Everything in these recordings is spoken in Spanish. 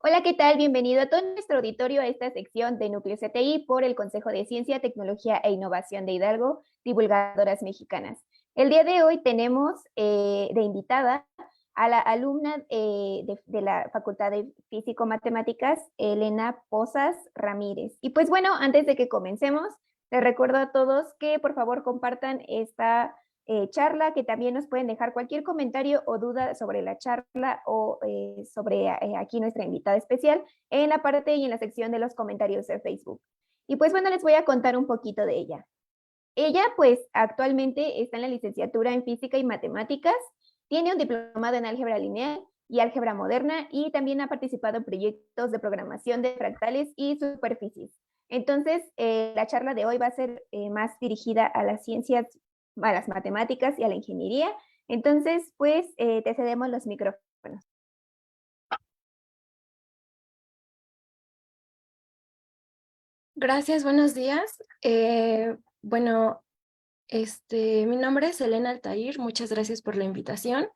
Hola, ¿qué tal? Bienvenido a todo nuestro auditorio a esta sección de Núcleo CTI por el Consejo de Ciencia, Tecnología e Innovación de Hidalgo, divulgadoras mexicanas. El día de hoy tenemos de invitada a la alumna de la Facultad de Físico-Matemáticas, Elena Pozas Ramírez. Y pues bueno, antes de que comencemos, les recuerdo a todos que por favor compartan esta charla, que también nos pueden dejar cualquier comentario o duda sobre la charla o sobre aquí nuestra invitada especial en la parte y en la sección de los comentarios de Facebook. Y pues bueno, les voy a contar un poquito de ella. Ella pues actualmente está en la licenciatura en Física y Matemáticas, tiene un diplomado en Álgebra Lineal y Álgebra Moderna y también ha participado en proyectos de programación de fractales y superficies. Entonces, la charla de hoy va a ser más dirigida a las ciencias, a las matemáticas y a la ingeniería. Entonces, pues te cedemos los micrófonos. Gracias, buenos días. Bueno, mi nombre es Elena Altair, muchas gracias por la invitación.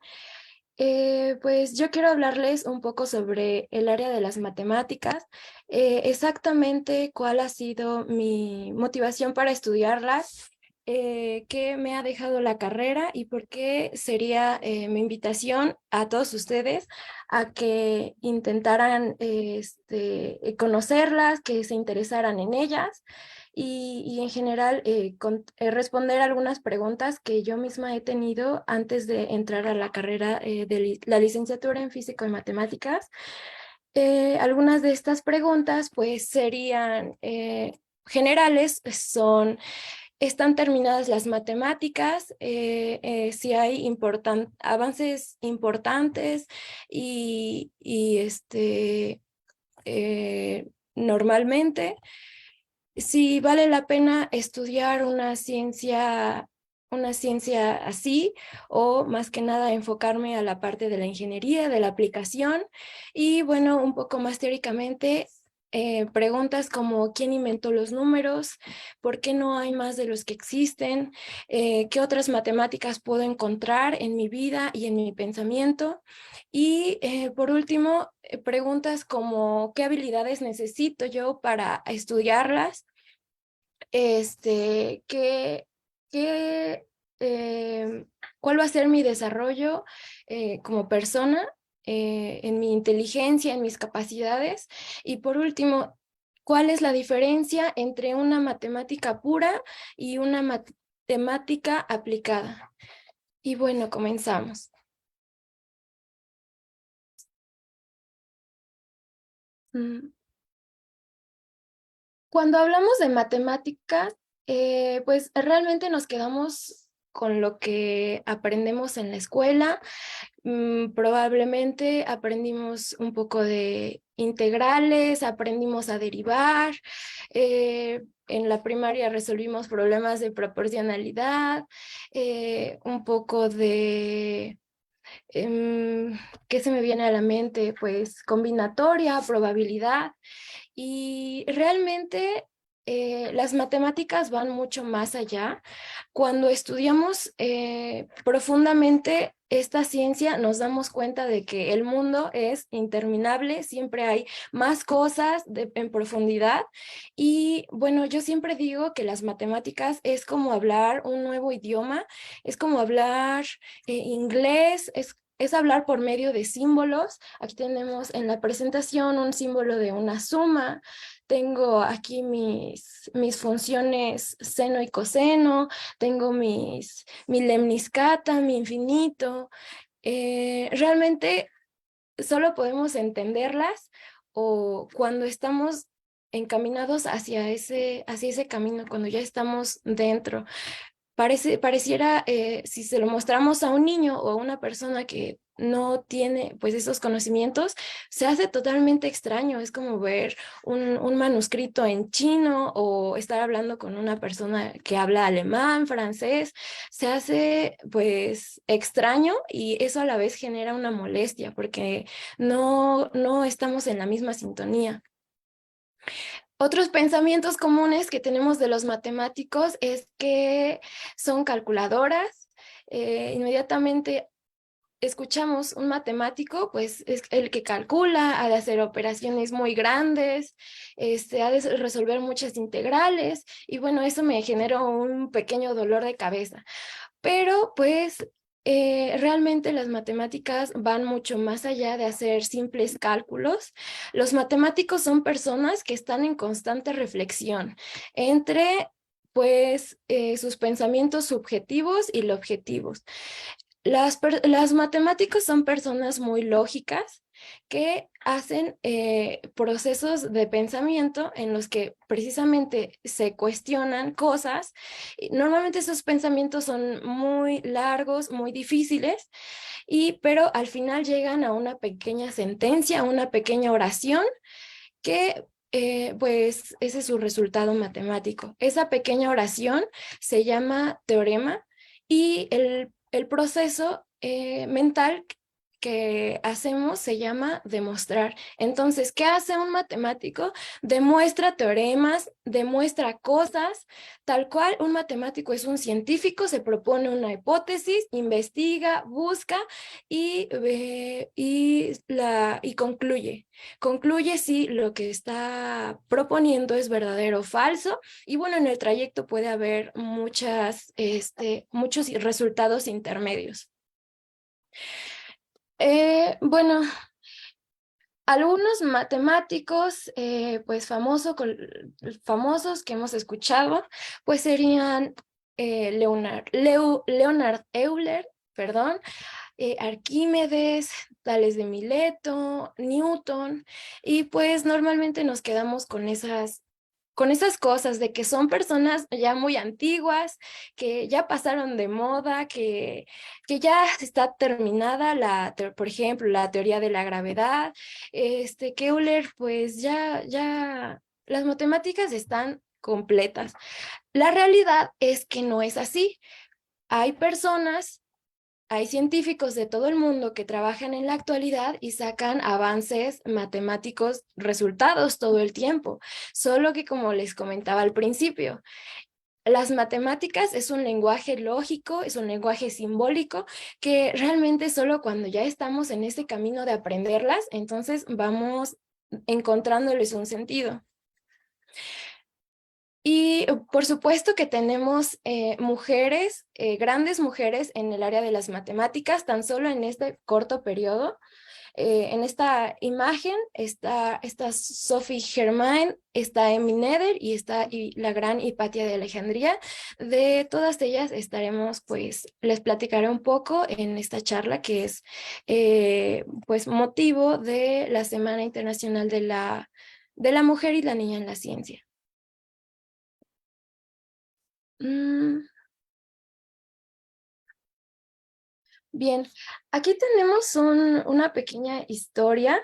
Pues yo quiero hablarles un poco sobre el área de las matemáticas, exactamente cuál ha sido mi motivación para estudiarlas, qué me ha dejado la carrera y por qué sería mi invitación a todos ustedes a que intentaran conocerlas, que se interesaran en ellas y en general responder algunas preguntas que yo misma he tenido antes de entrar a la carrera de la licenciatura en Física y Matemáticas. Algunas de estas preguntas pues serían generales, ¿están terminadas las matemáticas? Si hay avances importantes normalmente, si vale la pena estudiar una ciencia así, o más que nada enfocarme a la parte de la ingeniería, de la aplicación, y bueno, un poco más teóricamente, preguntas como ¿quién inventó los números? ¿Por qué no hay más de los que existen? ¿Qué otras matemáticas puedo encontrar en mi vida y en mi pensamiento? Y por último, preguntas como ¿qué habilidades necesito yo para estudiarlas? Este, ¿qué, qué, cuál va a ser mi desarrollo como persona, en mi inteligencia, en mis capacidades? Y por último, ¿cuál es la diferencia entre una matemática pura y una matemática aplicada? Y bueno, comenzamos. Mm. Cuando hablamos de matemáticas, pues realmente nos quedamos con lo que aprendemos en la escuela. Probablemente aprendimos un poco de integrales, aprendimos a derivar, en la primaria resolvimos problemas de proporcionalidad, un poco de ¿qué se me viene a la mente? Pues combinatoria, probabilidad. Y realmente las matemáticas van mucho más allá. Cuando estudiamos profundamente esta ciencia, nos damos cuenta de que el mundo es interminable, siempre hay más cosas en profundidad. Y bueno, yo siempre digo que las matemáticas es como hablar un nuevo idioma, es como hablar inglés, es hablar por medio de símbolos. Aquí tenemos en la presentación un símbolo de una suma. Tengo aquí mis funciones seno y coseno. Tengo mi lemniscata, mi infinito. Realmente solo podemos entenderlas o cuando estamos encaminados hacia ese camino, cuando ya estamos dentro. Pareciera, si se lo mostramos a un niño o a una persona que no tiene pues esos conocimientos, se hace totalmente extraño. Es como ver un manuscrito en chino o estar hablando con una persona que habla alemán, francés. Se hace pues extraño y eso a la vez genera una molestia porque no estamos en la misma sintonía. Otros pensamientos comunes que tenemos de los matemáticos es que son calculadoras. Inmediatamente escuchamos un matemático, pues es el que calcula, ha de hacer operaciones muy grandes, ha de resolver muchas integrales y bueno, eso me generó un pequeño dolor de cabeza. Pero pues realmente las matemáticas van mucho más allá de hacer simples cálculos. Los matemáticos son personas que están en constante reflexión entre pues sus pensamientos subjetivos y los objetivos. Las matemáticos son personas muy lógicas que hacen procesos de pensamiento en los que precisamente se cuestionan cosas. Y normalmente esos pensamientos son muy largos, muy difíciles, pero al final llegan a una pequeña sentencia, a una pequeña oración que pues ese es su resultado matemático. Esa pequeña oración se llama teorema y el proceso mental que hacemos se llama demostrar. Entonces, ¿qué hace un matemático? Demuestra teoremas, demuestra cosas, tal cual un matemático es un científico, se propone una hipótesis, investiga, busca y concluye. Concluye si lo que está proponiendo es verdadero o falso. Y bueno, en el trayecto puede haber muchos resultados intermedios. Bueno, algunos matemáticos pues famosos que hemos escuchado pues serían Leonard Euler, perdón, Arquímedes, Tales de Mileto, Newton, y pues normalmente nos quedamos con esas cosas de que son personas ya muy antiguas, que ya pasaron de moda, que ya está terminada por ejemplo, la teoría de la gravedad. Que Euler, pues ya, las matemáticas están completas. La realidad es que no es así. Hay personas Hay científicos de todo el mundo que trabajan en la actualidad y sacan avances matemáticos, resultados todo el tiempo. Solo que, como les comentaba al principio, las matemáticas es un lenguaje lógico, es un lenguaje simbólico que realmente solo cuando ya estamos en ese camino de aprenderlas, entonces vamos encontrándoles un sentido. Y por supuesto que tenemos mujeres, grandes mujeres en el área de las matemáticas, tan solo en este corto periodo. En esta imagen está Sophie Germain, está Emmy Noether y está la gran Hipatia de Alejandría. De todas ellas estaremos, pues, les platicaré un poco en esta charla que es, pues, motivo de la Semana Internacional de la Mujer y la Niña en la Ciencia. Mm, Bien, aquí tenemos una pequeña historia.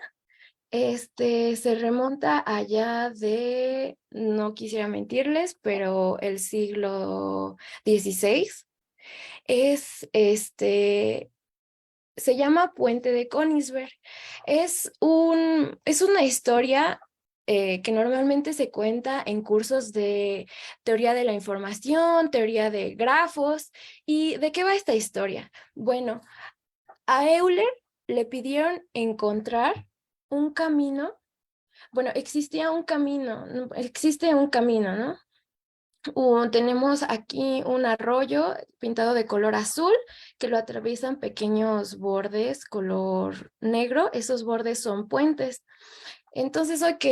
Se remonta allá de, no quisiera mentirles, pero el siglo XVI. Es Se llama Puente de Königsberg. Es una historia que normalmente se cuenta en cursos de teoría de la información, teoría de grafos. ¿Y de qué va esta historia? Bueno, a Euler le pidieron encontrar un camino. Bueno, existe un camino, ¿no? Tenemos aquí un arroyo pintado de color azul que lo atraviesan pequeños bordes color negro. Esos bordes son puentes. Entonces, ok,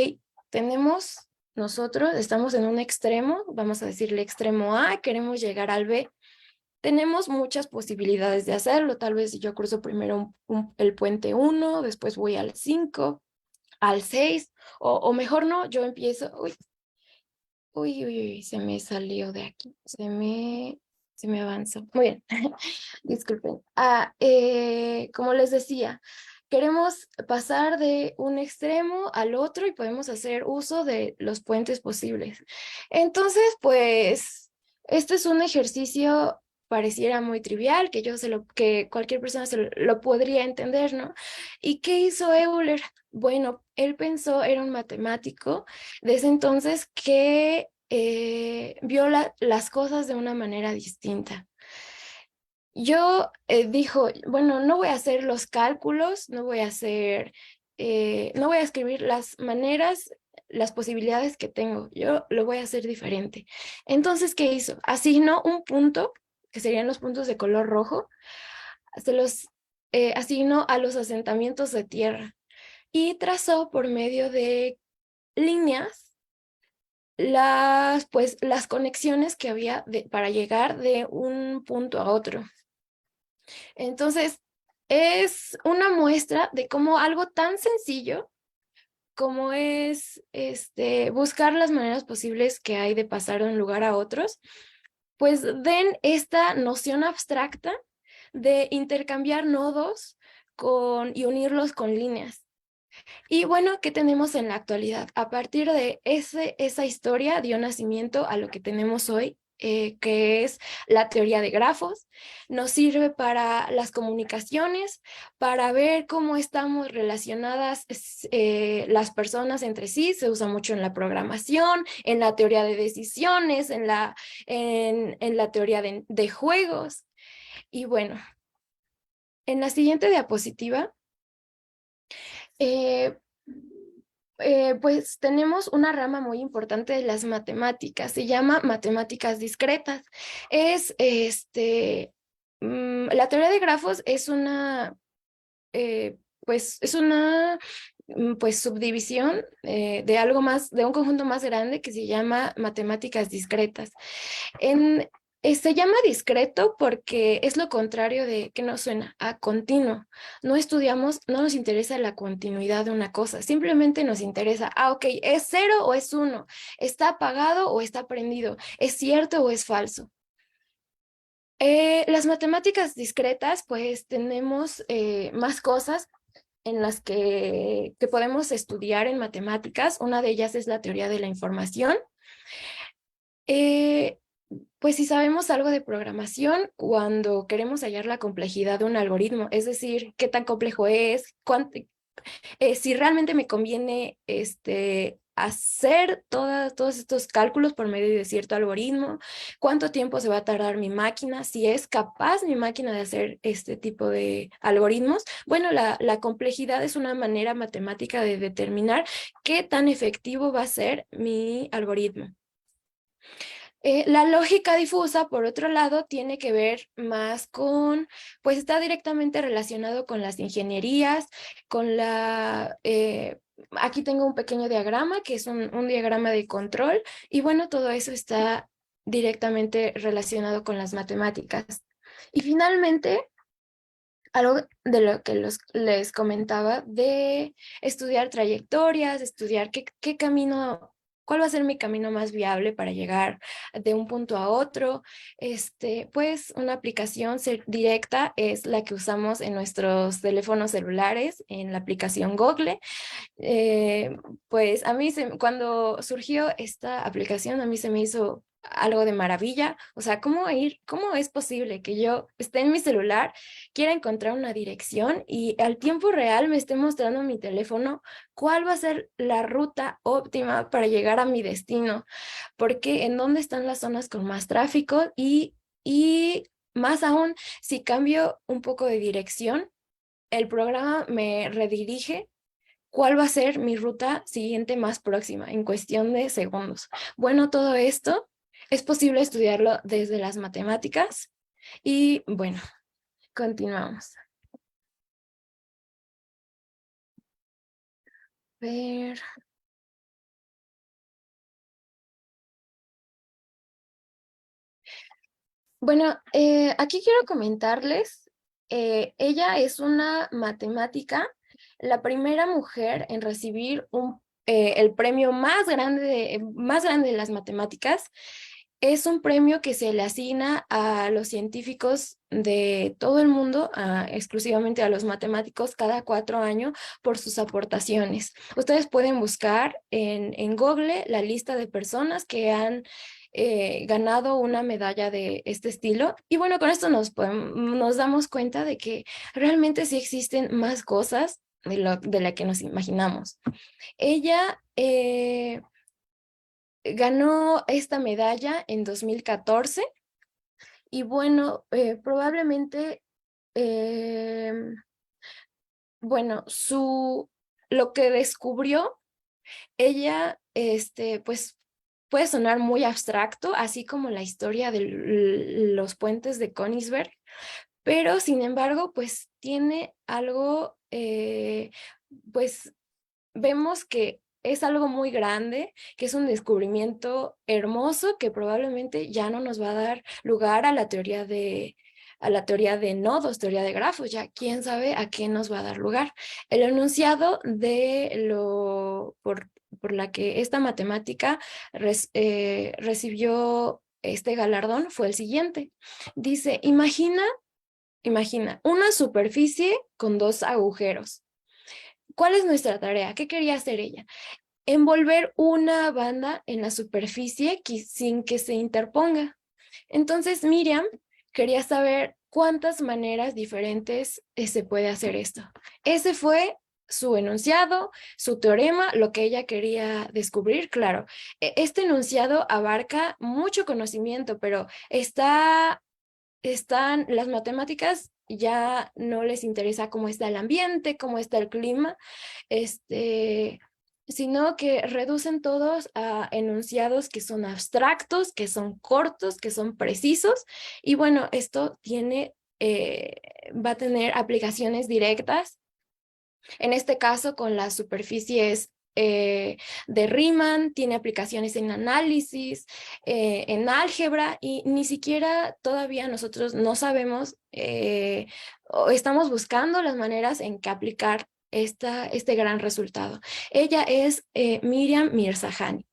estamos en un extremo, vamos a decirle extremo A, queremos llegar al B. Tenemos muchas posibilidades de hacerlo. Tal vez yo cruzo primero el puente 1, después voy al 5, al 6, o mejor no, yo empiezo. Uy, se me salió de aquí, se me avanzó. Muy bien, disculpen. Como les decía, queremos pasar de un extremo al otro y podemos hacer uso de los puentes posibles. Entonces, pues, este es un ejercicio pareciera muy trivial, que cualquier persona lo podría entender, ¿no? ¿Y qué hizo Euler? Bueno, él pensó, era un matemático desde entonces que vio las cosas de una manera distinta. yo dijo, bueno, no voy a hacer los cálculos, no voy a escribir las maneras, las posibilidades que tengo, yo lo voy a hacer diferente. Entonces, ¿qué hizo? Asignó un punto, que serían los puntos de color rojo, se los asignó a los asentamientos de tierra y trazó por medio de líneas las conexiones que había para llegar de un punto a otro. Entonces, es una muestra de cómo algo tan sencillo como es buscar las maneras posibles que hay de pasar de un lugar a otros, pues den esta noción abstracta de intercambiar nodos y unirlos con líneas. Y bueno, ¿qué tenemos en la actualidad? A partir de esa historia dio nacimiento a lo que tenemos hoy, que es la teoría de grafos. Nos sirve para las comunicaciones, para ver cómo estamos relacionadas las personas entre sí. Se usa mucho en la programación, en la teoría de decisiones, en la teoría de juegos. Y bueno, en la siguiente diapositiva, eh, pues tenemos una rama muy importante de las matemáticas, se llama matemáticas discretas. La teoría de grafos es pues subdivisión de algo más, de un conjunto más grande que se llama matemáticas discretas. En, Se llama discreto porque es lo contrario de que nos suena a continuo. No estudiamos, no nos interesa la continuidad de una cosa, simplemente nos interesa, ok, ¿es cero o es uno? ¿Está apagado o está prendido? ¿Es cierto o es falso? Las matemáticas discretas, pues tenemos más cosas en las que podemos estudiar en matemáticas. Una de ellas es la teoría de la información. Eh, Pues si sabemos algo de programación, cuando queremos hallar la complejidad de un algoritmo, es decir, qué tan complejo es, si realmente me conviene hacer todos estos cálculos por medio de cierto algoritmo, cuánto tiempo se va a tardar mi máquina, si es capaz mi máquina de hacer este tipo de algoritmos. Bueno, la complejidad es una manera matemática de determinar qué tan efectivo va a ser mi algoritmo. La lógica difusa, por otro lado, tiene que ver más pues está directamente relacionado con las ingenierías, aquí tengo un pequeño diagrama que es un diagrama de control y bueno, todo eso está directamente relacionado con las matemáticas. Y finalmente, algo de lo que les comentaba de estudiar trayectorias, estudiar qué camino, cuál va a ser mi camino más viable para llegar de un punto a otro. Pues una aplicación directa es la que usamos en nuestros teléfonos celulares, en la aplicación Google. Pues cuando surgió esta aplicación, a mí se me hizo algo de maravilla. O sea, cómo es posible que yo esté en mi celular, quiera encontrar una dirección y al tiempo real me esté mostrando mi teléfono cuál va a ser la ruta óptima para llegar a mi destino? Porque en dónde están las zonas con más tráfico y más aún, si cambio un poco de dirección, el programa me redirige cuál va a ser mi ruta siguiente más próxima en cuestión de segundos. Bueno, todo esto es posible estudiarlo desde las matemáticas y bueno, continuamos. Ver. Bueno, aquí quiero comentarles, ella es una matemática, la primera mujer en recibir el premio más grande de las matemáticas. Es un premio que se le asigna a los científicos de todo el mundo, exclusivamente a los matemáticos, cada 4 años por sus aportaciones. Ustedes pueden buscar en Google la lista de personas que han ganado una medalla de este estilo. Y bueno, con esto nos damos cuenta de que realmente sí existen más cosas de la que nos imaginamos. Ella ganó esta medalla en 2014 Y bueno, probablemente, em, bueno, lo que descubrió ella, pues puede sonar muy abstracto, así como la historia de los puentes de Königsberg, pero sin embargo, pues tiene algo, pues vemos que es algo muy grande, que es un descubrimiento hermoso que probablemente ya no nos va a dar lugar a la teoría de nodos, teoría de grafos, ya quién sabe a qué nos va a dar lugar. El enunciado por la que esta matemática recibió este galardón fue el siguiente. Dice, imagina una superficie con dos agujeros. ¿Cuál es nuestra tarea? ¿Qué quería hacer ella? Envolver una banda en la superficie sin que se interponga. Entonces Miriam quería saber cuántas maneras diferentes se puede hacer esto. Ese fue su enunciado, su teorema, lo que ella quería descubrir. Claro, este enunciado abarca mucho conocimiento, pero están las matemáticas, ya no les interesa cómo está el ambiente, cómo está el clima, este, sino que reducen todos a enunciados que son abstractos, que son cortos, que son precisos. Y bueno, esto va a tener aplicaciones directas, en este caso con las superficies de Riemann, tiene aplicaciones en análisis, en álgebra, y ni siquiera todavía nosotros no sabemos o estamos buscando las maneras en que aplicar este gran resultado. Ella es Miriam Mirzakhani.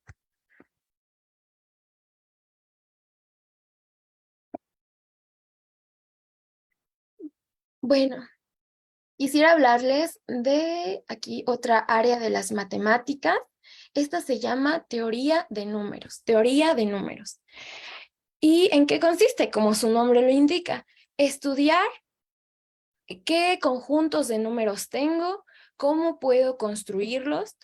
Bueno, quisiera hablarles de aquí otra área de las matemáticas. Esta se llama teoría de números, teoría de números. ¿Y en qué consiste? Como su nombre lo indica, estudiar qué conjuntos de números tengo, cómo puedo construirlos.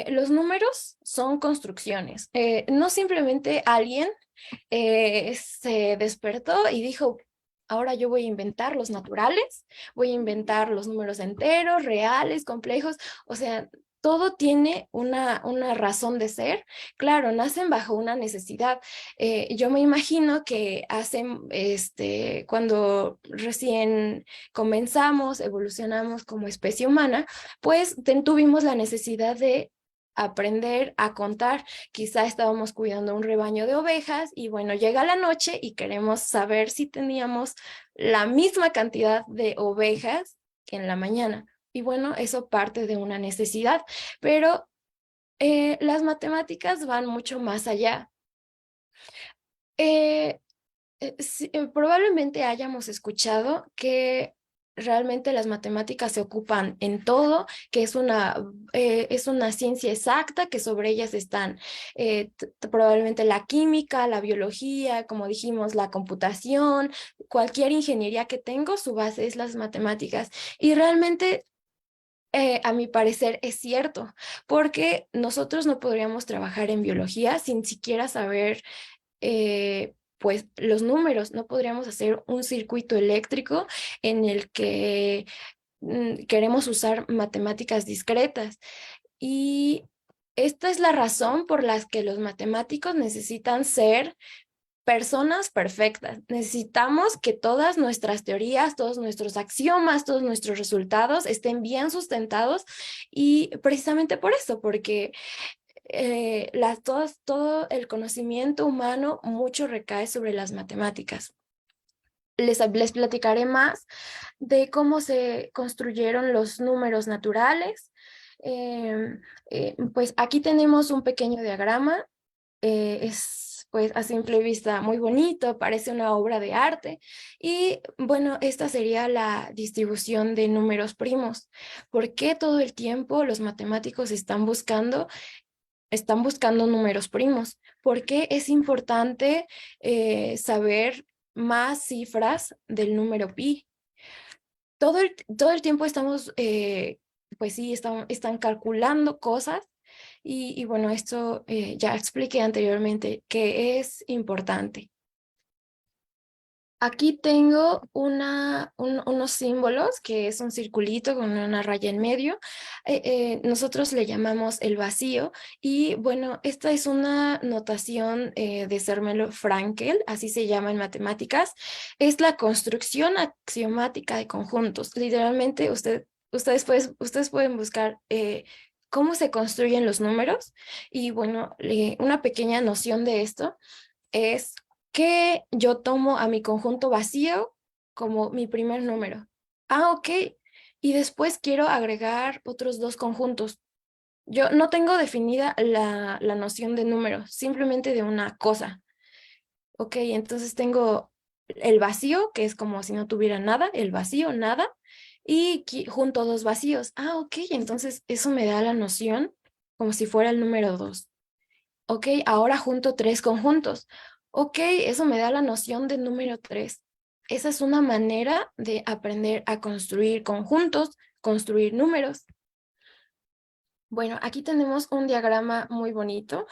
Los números son construcciones. No simplemente alguien se despertó y dijo, ahora yo voy a inventar los naturales, voy a inventar los números enteros, reales, complejos. O sea, todo tiene una razón de ser. Claro, nacen bajo una necesidad. Yo me imagino que cuando recién comenzamos, evolucionamos como especie humana, pues tuvimos la necesidad de aprender a contar. Quizá estábamos cuidando un rebaño de ovejas y bueno, llega la noche y queremos saber si teníamos la misma cantidad de ovejas que en la mañana. Y bueno, eso parte de una necesidad, pero las matemáticas van mucho más allá. Eh, sí, probablemente hayamos escuchado que realmente las matemáticas se ocupan en todo, que es una ciencia exacta, que sobre ellas están probablemente la química, la biología, como dijimos, la computación, cualquier ingeniería que tengo, su base es las matemáticas. Y realmente a mi parecer es cierto, porque nosotros no podríamos trabajar en biología sin siquiera saber pues los números. No podríamos hacer un circuito eléctrico en el que queremos usar matemáticas discretas. Y esta es la razón por la que los matemáticos necesitan ser personas perfectas. Necesitamos que todas nuestras teorías, todos nuestros axiomas, todos nuestros resultados estén bien sustentados, y precisamente por eso, porque todo el conocimiento humano mucho recae sobre las matemáticas. Les platicaré más de cómo se construyeron los números naturales. Pues aquí tenemos un pequeño diagrama. Es pues a simple vista muy bonito, parece una obra de arte. Y bueno, esta sería la distribución de números primos. ¿Por qué todo el tiempo los matemáticos están buscando números primos? Porque es importante saber más cifras del número pi. Todo el tiempo estamos, pues sí, están calculando cosas, y bueno, esto ya expliqué anteriormente que es importante. Aquí tengo unos símbolos, que es un circulito con una raya en medio. Nosotros le llamamos el vacío. Y bueno, esta es una notación de Zermelo Fraenkel, así se llama en matemáticas. Es la construcción axiomática de conjuntos. Literalmente, ustedes pueden buscar cómo se construyen los números. Y bueno, una pequeña noción de esto es que yo tomo a mi conjunto vacío como mi primer número. Ah, ok. Y después quiero agregar otros dos conjuntos. Yo no tengo definida la noción de número, simplemente de una cosa. Ok, entonces tengo el vacío, que es como si no tuviera nada, el vacío, nada, y junto dos vacíos. Ah, ok, entonces eso me da la noción como si fuera el número dos. Ok, ahora junto tres conjuntos. Ok, eso me da la noción de número tres. Esa es una manera de aprender a construir conjuntos, construir números. Bueno, aquí tenemos un diagrama muy bonito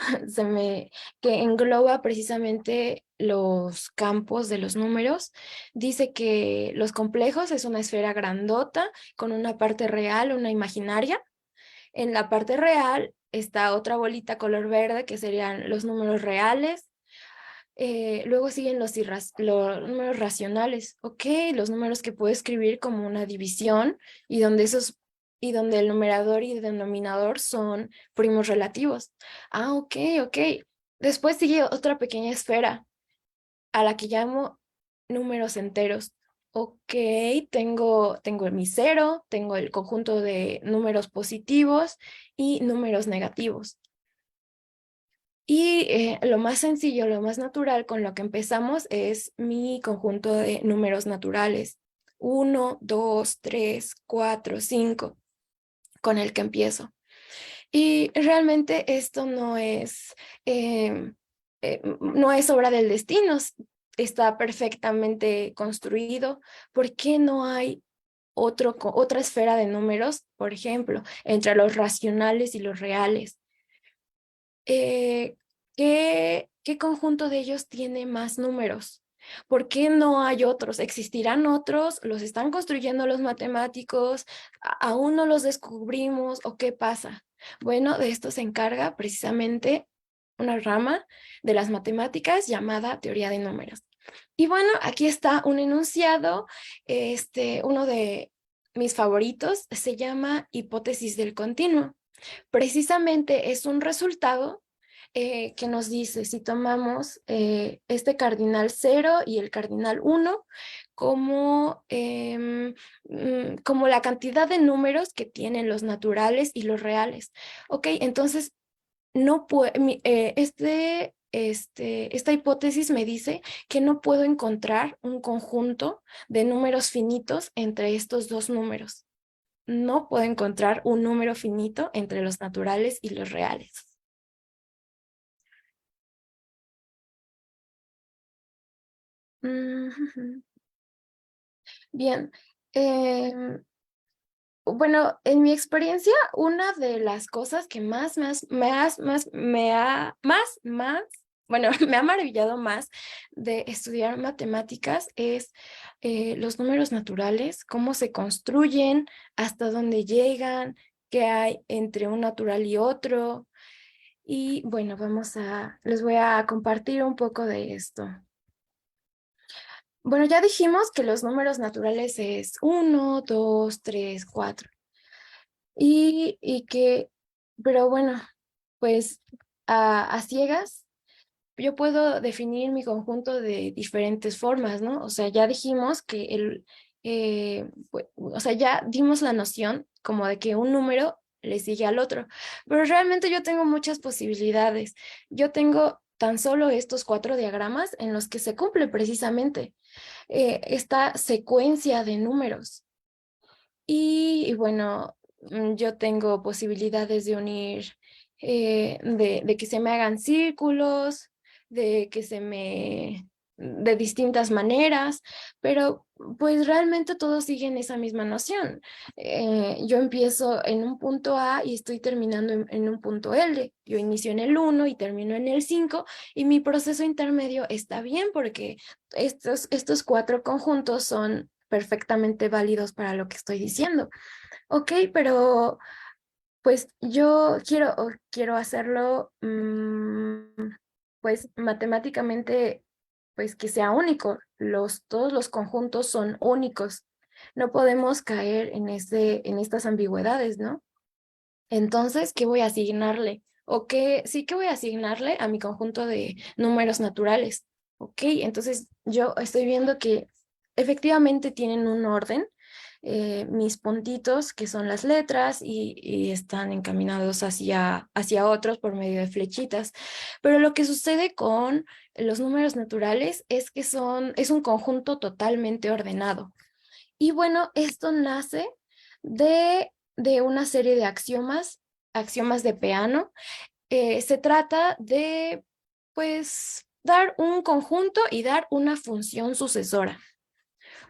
que engloba precisamente los campos de los números. Dice que los complejos es una esfera grandota con una parte real, una imaginaria. En la parte real está otra bolita color verde que serían los números reales. Luego siguen los números racionales, ok, los números que puedo escribir como una división y donde el numerador y el denominador son primos relativos. Ah, ok, ok. Después sigue otra pequeña esfera a la que llamo números enteros. Ok, tengo mi cero, tengo el conjunto de números positivos y números negativos. Y lo más sencillo, lo más natural con lo que empezamos es mi conjunto de números naturales. Uno, 2, 3, 4, 5, con el que empiezo. Y realmente esto no es obra del destino, está perfectamente construido. ¿Por qué no hay otra esfera de números, por ejemplo, entre los racionales y los reales? eh, ¿qué conjunto de ellos tiene más números? ¿Por qué no hay otros? ¿Existirán otros? ¿Los están construyendo los matemáticos? ¿Aún no los descubrimos? ¿O qué pasa? Bueno, de esto se encarga precisamente una rama de las matemáticas llamada teoría de números. Y bueno, aquí está un enunciado, uno de mis favoritos, se llama hipótesis del continuo. Precisamente es un resultado que nos dice si tomamos este cardinal 0 y el cardinal 1 como la cantidad de números que tienen los naturales y los reales. Ok, entonces no esta hipótesis me dice que no puedo encontrar un conjunto de números finitos entre estos dos números. No puedo encontrar un número finito entre los naturales y los reales. Ujú. Bien. Bueno, en mi experiencia, una de las cosas que bueno, me ha maravillado más de estudiar matemáticas es los números naturales, cómo se construyen, hasta dónde llegan, qué hay entre un natural y otro. Y bueno, les voy a compartir un poco de esto. Bueno, ya dijimos que los números naturales es 1, 2, 3, 4. Pero bueno, pues a ciegas, yo puedo definir mi conjunto de diferentes formas, ¿no? O sea, ya dijimos que o sea, ya dimos la noción como de que un número le sigue al otro, pero realmente yo tengo muchas posibilidades. Yo tengo tan solo estos 4 diagramas en los que se cumple precisamente esta secuencia de números. Y bueno, yo tengo posibilidades de unir, de que se me hagan círculos, de que se me de distintas maneras, pero pues realmente todos siguen esa misma noción. Yo empiezo en un punto A y estoy terminando en un punto L. Yo inicio en el 1 y termino en el 5 y mi proceso intermedio está bien porque estos cuatro conjuntos son perfectamente válidos para lo que estoy diciendo. Ok, pero pues yo quiero hacerlo pues matemáticamente pues que sea único. Todos los conjuntos son únicos. No podemos caer en estas ambigüedades, ¿no? Entonces, ¿qué voy a asignarle? O qué, sí, ¿qué voy a asignarle a mi conjunto de números naturales? Ok, entonces yo estoy viendo que efectivamente tienen un orden. Mis puntitos, que son las letras, y están encaminados hacia otros por medio de flechitas. Pero lo que sucede con los números naturales es que es un conjunto totalmente ordenado. Y bueno, esto nace de una serie de axiomas de Peano. Se trata de, pues, dar un conjunto y dar una función sucesora.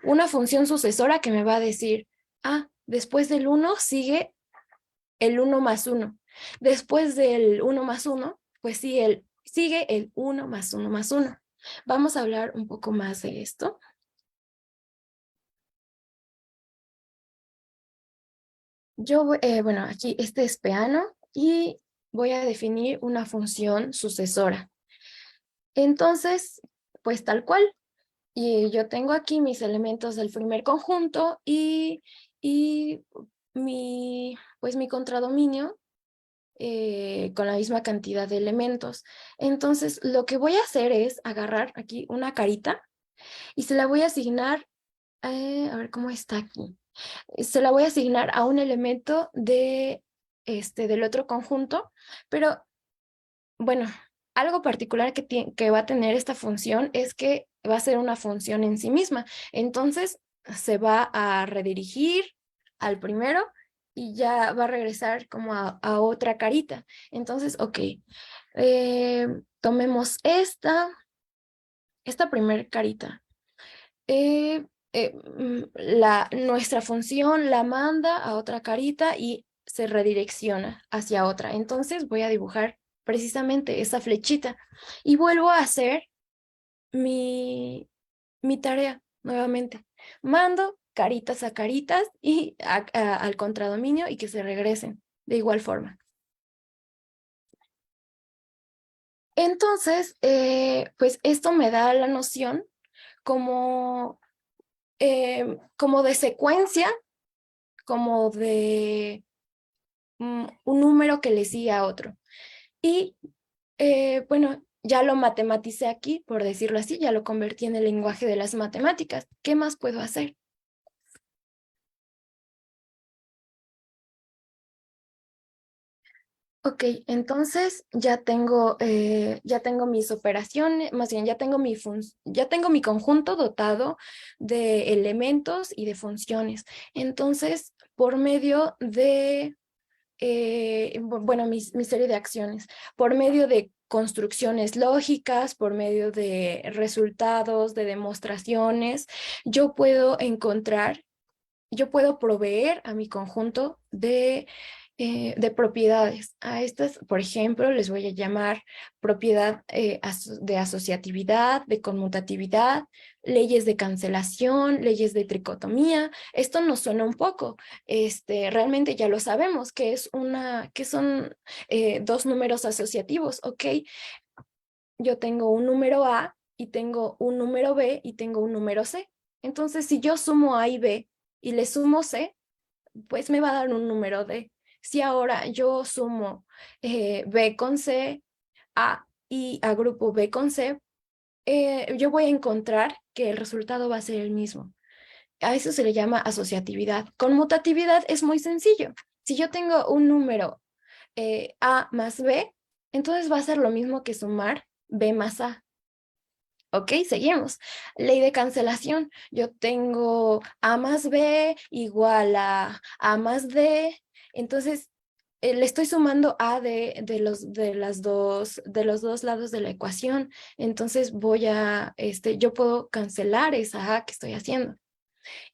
Una función sucesora que me va a decir, después del 1 sigue el 1 más 1. Después del 1 más 1, pues sí, sigue el 1 más 1 más 1. Vamos a hablar un poco más de esto. Bueno, aquí este es Peano y voy a definir una función sucesora. Entonces, pues tal cual. Y yo tengo aquí mis elementos del primer conjunto y pues mi contradominio con la misma cantidad de elementos. Entonces, lo que voy a hacer es agarrar aquí una carita y se la voy a asignar, a ver cómo está aquí. Se la voy a asignar a un elemento del otro conjunto, pero bueno, algo particular que va a tener esta función es que va a ser una función en sí misma. Entonces, se va a redirigir al primero y ya va a regresar como a otra carita. Entonces, ok, tomemos esta primer carita. Eh, Nuestra función la manda a otra carita y se redirecciona hacia otra. Entonces voy a dibujar precisamente esa flechita y vuelvo a hacer mi tarea nuevamente. Mando caritas a caritas y al contradominio y que se regresen de igual forma. Entonces, pues esto me da la noción como, como de secuencia, como de un número que le sigue a otro. Y bueno, ya lo matematicé aquí, por decirlo así, ya lo convertí en el lenguaje de las matemáticas. ¿Qué más puedo hacer? Ok, entonces ya tengo mis operaciones, más bien ya tengo mi conjunto dotado de elementos y de funciones. Entonces, por medio de bueno, mi serie de acciones, por medio de construcciones lógicas, por medio de resultados, de demostraciones, yo puedo yo puedo proveer a mi conjunto de propiedades. A estas, por ejemplo, les voy a llamar propiedad de asociatividad, de conmutatividad, leyes de cancelación, leyes de tricotomía. Esto nos suena un poco, realmente ya lo sabemos, que son dos números asociativos, ¿ok? Yo tengo un número A y tengo un número B y tengo un número C. Entonces, si yo sumo A y B y le sumo C, pues me va a dar un número D. Si ahora yo sumo B con C, A y agrupo B con C, yo voy a encontrar que el resultado va a ser el mismo. A eso se le llama asociatividad. Conmutatividad es muy sencillo. Si yo tengo un número A más B, entonces va a ser lo mismo que sumar B más A. Ok, seguimos. Ley de cancelación. Yo tengo A más B igual a más D. Entonces, le estoy sumando a de los dos lados de la ecuación. Entonces yo puedo cancelar esa a que estoy haciendo.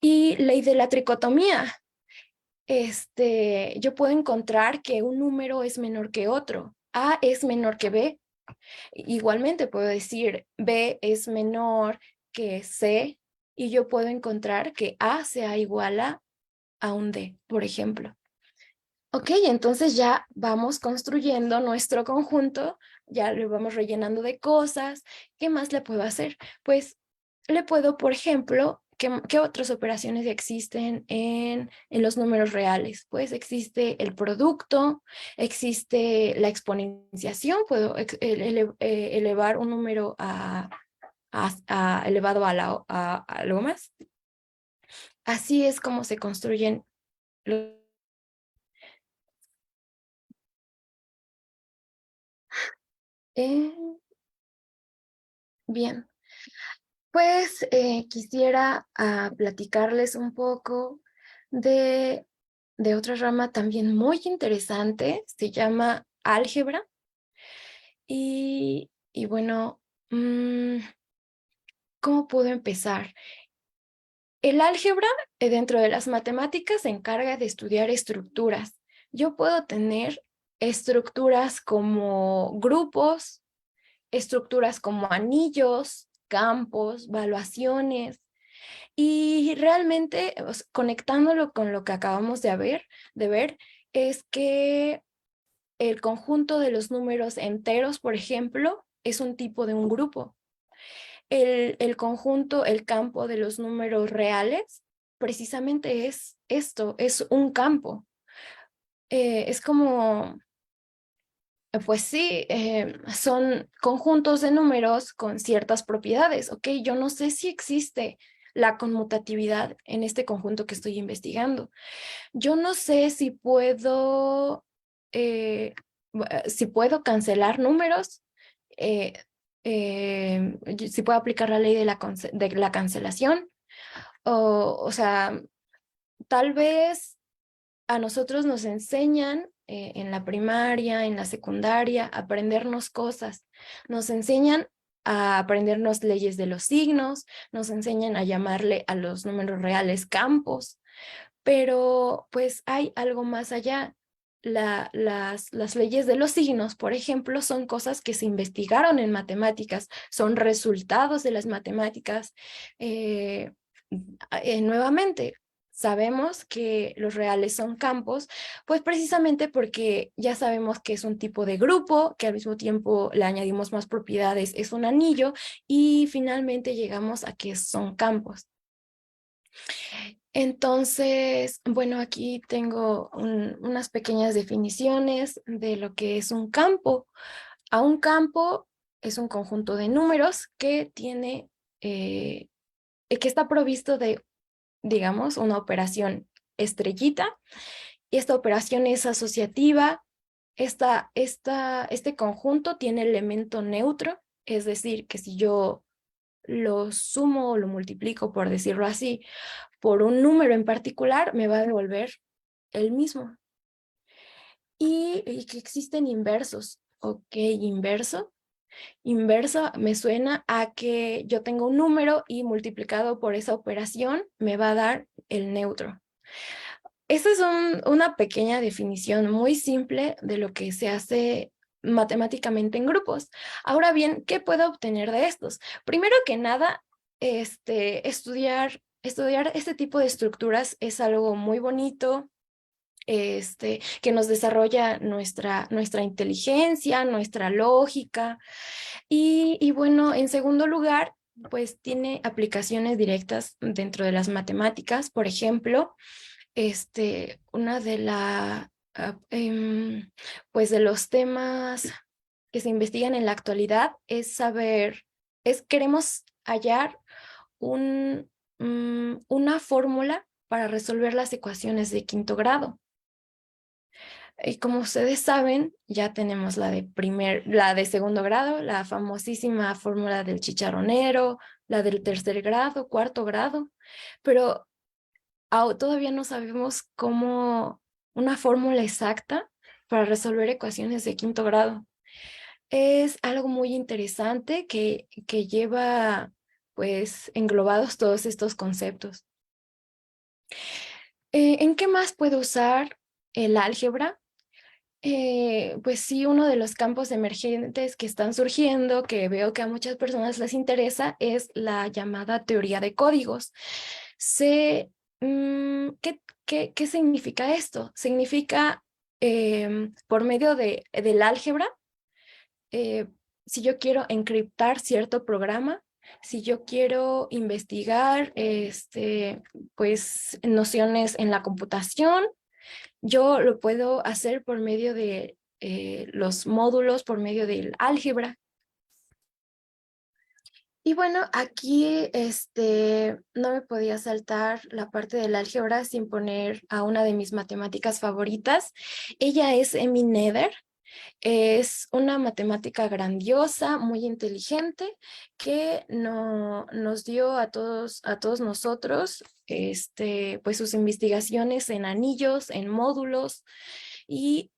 Y ley de la tricotomía. Yo puedo encontrar que un número es menor que otro. A es menor que B. Igualmente puedo decir B es menor que C y yo puedo encontrar que A sea igual a un D, por ejemplo. Ok, entonces ya vamos construyendo nuestro conjunto, ya lo vamos rellenando de cosas. ¿Qué más le puedo hacer? Pues le puedo, por ejemplo, ¿qué otras operaciones existen en los números reales? Pues existe el producto, existe la exponenciación, puedo elevar un número elevado a algo más. Así es como se construyen los... Bien. Pues quisiera platicarles un poco de, de otra rama también muy interesante, se llama álgebra. Y bueno, mm, ¿cómo puedo empezar? El álgebra dentro de las matemáticas se encarga de estudiar estructuras. Yo puedo tener estructuras como grupos, estructuras como anillos, campos, valuaciones. Y realmente, conectándolo con lo que acabamos de ver, es que el conjunto de los números enteros, por ejemplo, es un tipo de un grupo. El conjunto, el campo de los números reales, precisamente es esto, es un campo. Es como, pues sí, son conjuntos de números con ciertas propiedades, ¿ok? Yo no sé si existe la conmutatividad en este conjunto que estoy investigando. Yo no sé eh, si puedo cancelar números, eh, si puedo aplicar la ley de de la cancelación, o sea, tal vez a nosotros nos enseñan en la primaria, en la secundaria, a aprendernos cosas. Nos enseñan a aprendernos leyes de los signos, nos enseñan a llamarle a los números reales campos, pero pues hay algo más allá. Las leyes de los signos, por ejemplo, son cosas que se investigaron en matemáticas, son resultados de las matemáticas. Eh, Nuevamente, sabemos que los reales son campos, pues precisamente porque ya sabemos que es un tipo de grupo, que al mismo tiempo le añadimos más propiedades, es un anillo, y finalmente llegamos a que son campos. Entonces, bueno, aquí tengo unas pequeñas definiciones de lo que es un campo. A un campo es un conjunto de números que eh, que está provisto de, digamos, una operación estrellita, y esta operación es asociativa. Este conjunto tiene elemento neutro, es decir, que si yo lo sumo o lo multiplico, por decirlo así, por un número en particular, me va a devolver el mismo. Y que existen inversos. Ok, inverso. Inverso me suena a que yo tengo un número y multiplicado por esa operación me va a dar el neutro. Esa es una pequeña definición muy simple de lo que se hace matemáticamente en grupos. Ahora bien, ¿qué puedo obtener de estos? Primero que nada, estudiar este tipo de estructuras es algo muy bonito, que nos desarrolla nuestra inteligencia, nuestra lógica. Y bueno, en segundo lugar, pues tiene aplicaciones directas dentro de las matemáticas. Por ejemplo, una de pues de los temas que se investigan en la actualidad es queremos hallar una fórmula para resolver las ecuaciones de quinto grado. Y como ustedes saben, ya tenemos la de segundo grado, la famosísima fórmula del chicharronero, la del tercer grado, cuarto grado, pero todavía no sabemos cómo una fórmula exacta para resolver ecuaciones de quinto grado. Es algo muy interesante que lleva pues englobados todos estos conceptos. ¿En qué más puedo usar el álgebra? Pues sí, uno de los campos emergentes que están surgiendo, que veo que a muchas personas les interesa, es la llamada teoría de códigos. Sé, ¿qué significa esto? Significa, por medio del álgebra, eh, si yo quiero encriptar cierto programa, si yo quiero investigar pues, nociones en la computación, yo lo puedo hacer por medio de los módulos, por medio del álgebra. Y bueno, aquí no me podía saltar la parte del álgebra sin poner a una de mis matemáticas favoritas. Ella es Emmy Noether. Es una matemática grandiosa, muy inteligente, que nos dio a todos nosotros pues sus investigaciones en anillos, en módulos, y,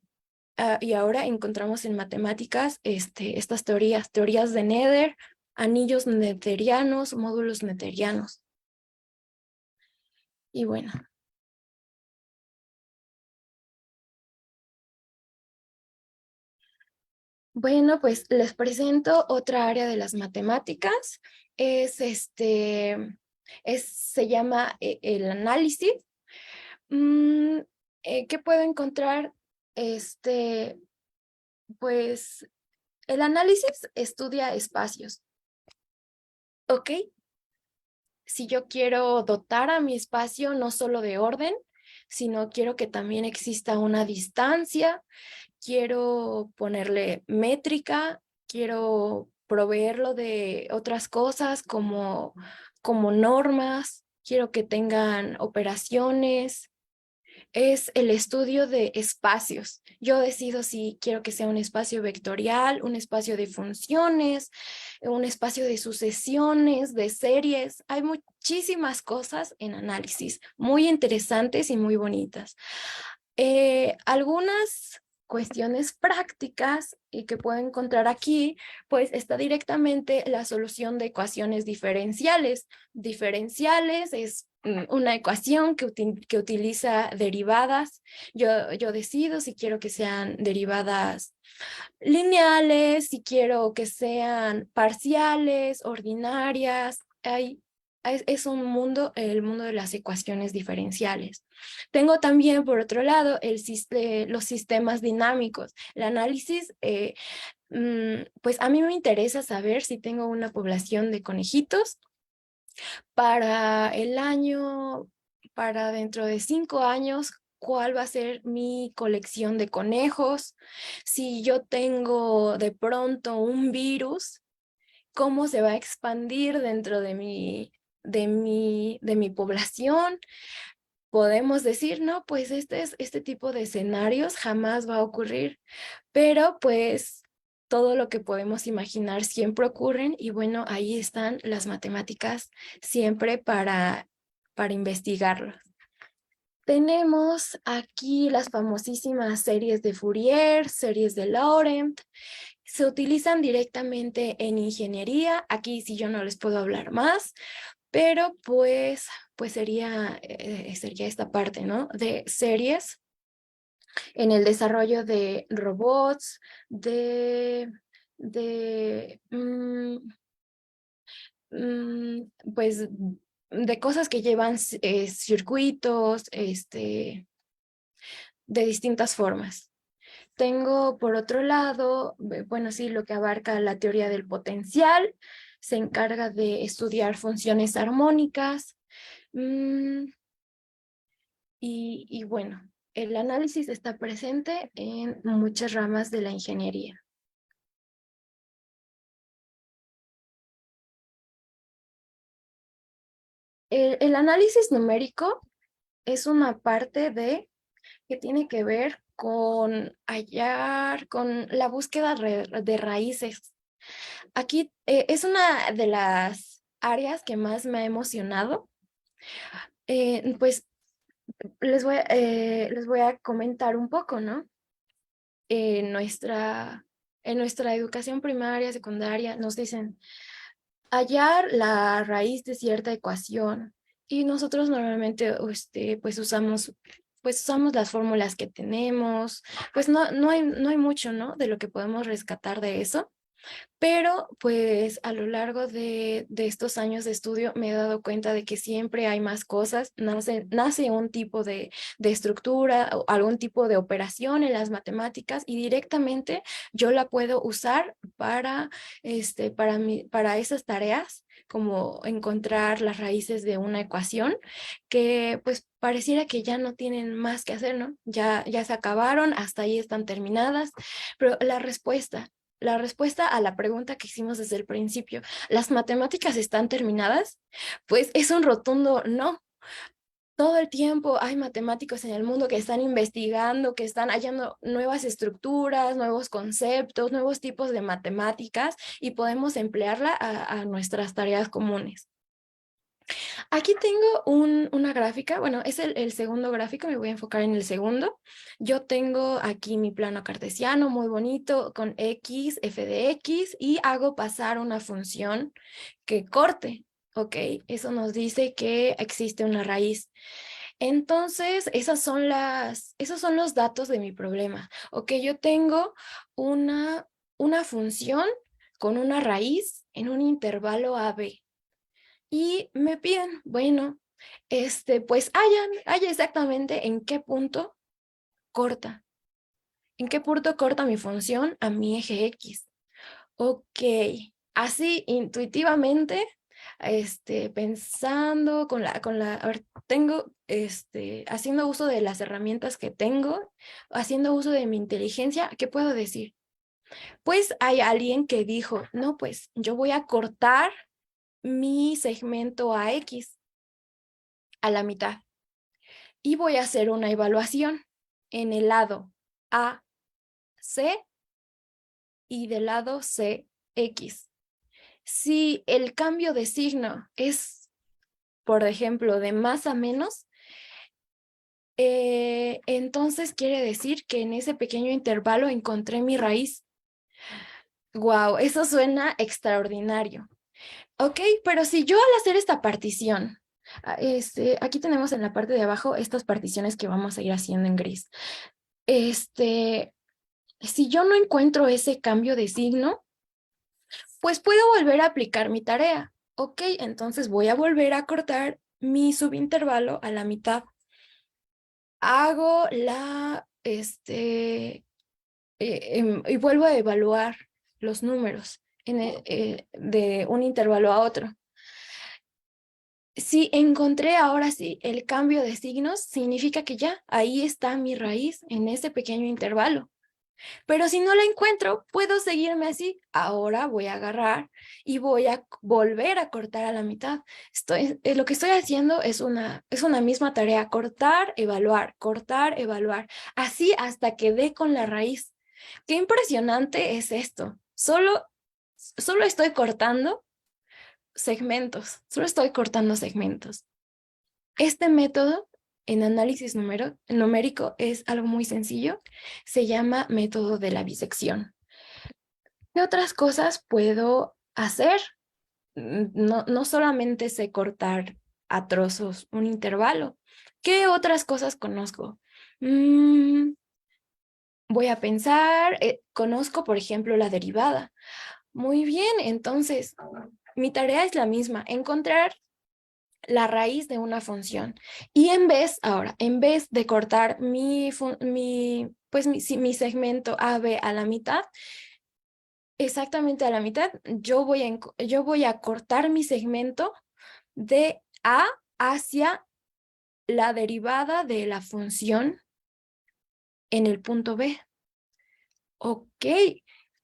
y ahora encontramos en matemáticas estas teorías de Nether, anillos netherianos, módulos netherianos. Y bueno, pues les presento otra área de las matemáticas. Es se llama el análisis. Mm, ¿Qué puedo encontrar? Este, pues el análisis estudia espacios, ¿ok? Si yo quiero dotar a mi espacio no solo de orden, sino quiero que también exista una distancia, quiero ponerle métrica, quiero proveerlo de otras cosas como normas, quiero que tengan operaciones. Es el estudio de espacios. Yo decido si quiero que sea un espacio vectorial, un espacio de funciones, un espacio de sucesiones, de series. Hay muchísimas cosas en análisis, muy interesantes y muy bonitas. Algunas cuestiones prácticas y que puedo encontrar aquí, pues está directamente la solución de ecuaciones diferenciales. Diferenciales es una ecuación que utiliza derivadas. Yo decido si quiero que sean derivadas lineales, si quiero que sean parciales, ordinarias. Es un mundo, el mundo de las ecuaciones diferenciales. Tengo también, por otro lado, los sistemas dinámicos. El análisis, pues a mí me interesa saber si tengo una población de conejitos para el año, para dentro de 5 años, cuál va a ser mi colección de conejos. Si yo tengo de pronto un virus, cómo se va a expandir dentro de mi población. Podemos decir, no, pues este tipo de escenarios jamás va a ocurrir, pero pues todo lo que podemos imaginar siempre ocurren y bueno, ahí están las matemáticas siempre para investigarlo. Tenemos aquí las famosísimas series de Fourier, series de Laurent. Se utilizan directamente en ingeniería. Aquí sí yo no les puedo hablar más, pero pues sería esta parte, ¿no? De series en el desarrollo de robots, de, de pues de cosas que llevan circuitos, de distintas formas. Tengo por otro lado, bueno, sí, lo que abarca la teoría del potencial, se encarga de estudiar funciones armónicas, y bueno, el análisis está presente en muchas ramas de la ingeniería. El análisis numérico es una parte que tiene que ver con hallar, con la búsqueda de raíces. Aquí es una de las áreas que más me ha emocionado. Pues les voy a comentar un poco, ¿no? en nuestra educación primaria, secundaria, nos dicen hallar la raíz de cierta ecuación y nosotros normalmente pues usamos las fórmulas que tenemos, pues no hay mucho, ¿no? De lo que podemos rescatar de eso. Pero pues a lo largo de estos años de estudio me he dado cuenta de que siempre hay más cosas, nace un tipo de estructura o algún tipo de operación en las matemáticas y directamente yo la puedo usar para esas tareas, como encontrar las raíces de una ecuación que pues pareciera que ya no tienen más que hacer, ¿no? Ya se acabaron, hasta ahí están terminadas, pero la respuesta a la pregunta que hicimos desde el principio, ¿las matemáticas están terminadas? Pues es un rotundo no. Todo el tiempo hay matemáticos en el mundo que están investigando, que están hallando nuevas estructuras, nuevos conceptos, nuevos tipos de matemáticas y podemos emplearla a nuestras tareas comunes. Aquí tengo una gráfica, bueno, es el segundo gráfico, me voy a enfocar en el segundo. Yo tengo aquí mi plano cartesiano muy bonito con x, f de x y hago pasar una función que corte. Ok, eso nos dice que existe una raíz. Entonces, esos son los datos de mi problema. Ok, yo tengo una función con una raíz en un intervalo AB. Y me piden, bueno, pues haya exactamente en qué punto corta, en qué punto corta mi función a mi eje X. Ok, así intuitivamente, pensando a ver, tengo, haciendo uso de las herramientas que tengo, haciendo uso de mi inteligencia, ¿qué puedo decir? Pues hay alguien que dijo, no, pues yo voy a cortar mi segmento a X a la mitad. Y voy a hacer una evaluación en el lado AC y del lado CX. Si el cambio de signo es, por ejemplo, de más a menos, entonces quiere decir que en ese pequeño intervalo encontré mi raíz. Wow, eso suena extraordinario. Ok, pero si yo al hacer esta partición, aquí tenemos en la parte de abajo estas particiones que vamos a ir haciendo en gris. Este, Si yo no encuentro ese cambio de signo, pues puedo volver a aplicar mi tarea. Ok, entonces voy a volver a cortar mi subintervalo a la mitad. Hago y vuelvo a evaluar los números de un intervalo a otro. Si encontré ahora sí el cambio de signos, significa que ya ahí está mi raíz en ese pequeño intervalo. Pero si no la encuentro, puedo seguirme así. Ahora voy a agarrar y voy a volver a cortar a la mitad. Lo que estoy haciendo es una misma tarea, cortar, evaluar, así hasta que dé con la raíz. Qué impresionante es esto. Solo estoy cortando segmentos. Este método en análisis numérico es algo muy sencillo. Se llama método de la bisección. ¿Qué otras cosas puedo hacer? No solamente sé cortar a trozos un intervalo. ¿Qué otras cosas conozco? Mm, Voy a pensar, conozco, por ejemplo, la derivada. Muy bien, entonces mi tarea es la misma, encontrar la raíz de una función. Y en vez de cortar mi segmento AB a la mitad, exactamente a la mitad, yo voy a cortar mi segmento de A hacia la derivada de la función en el punto B. Ok,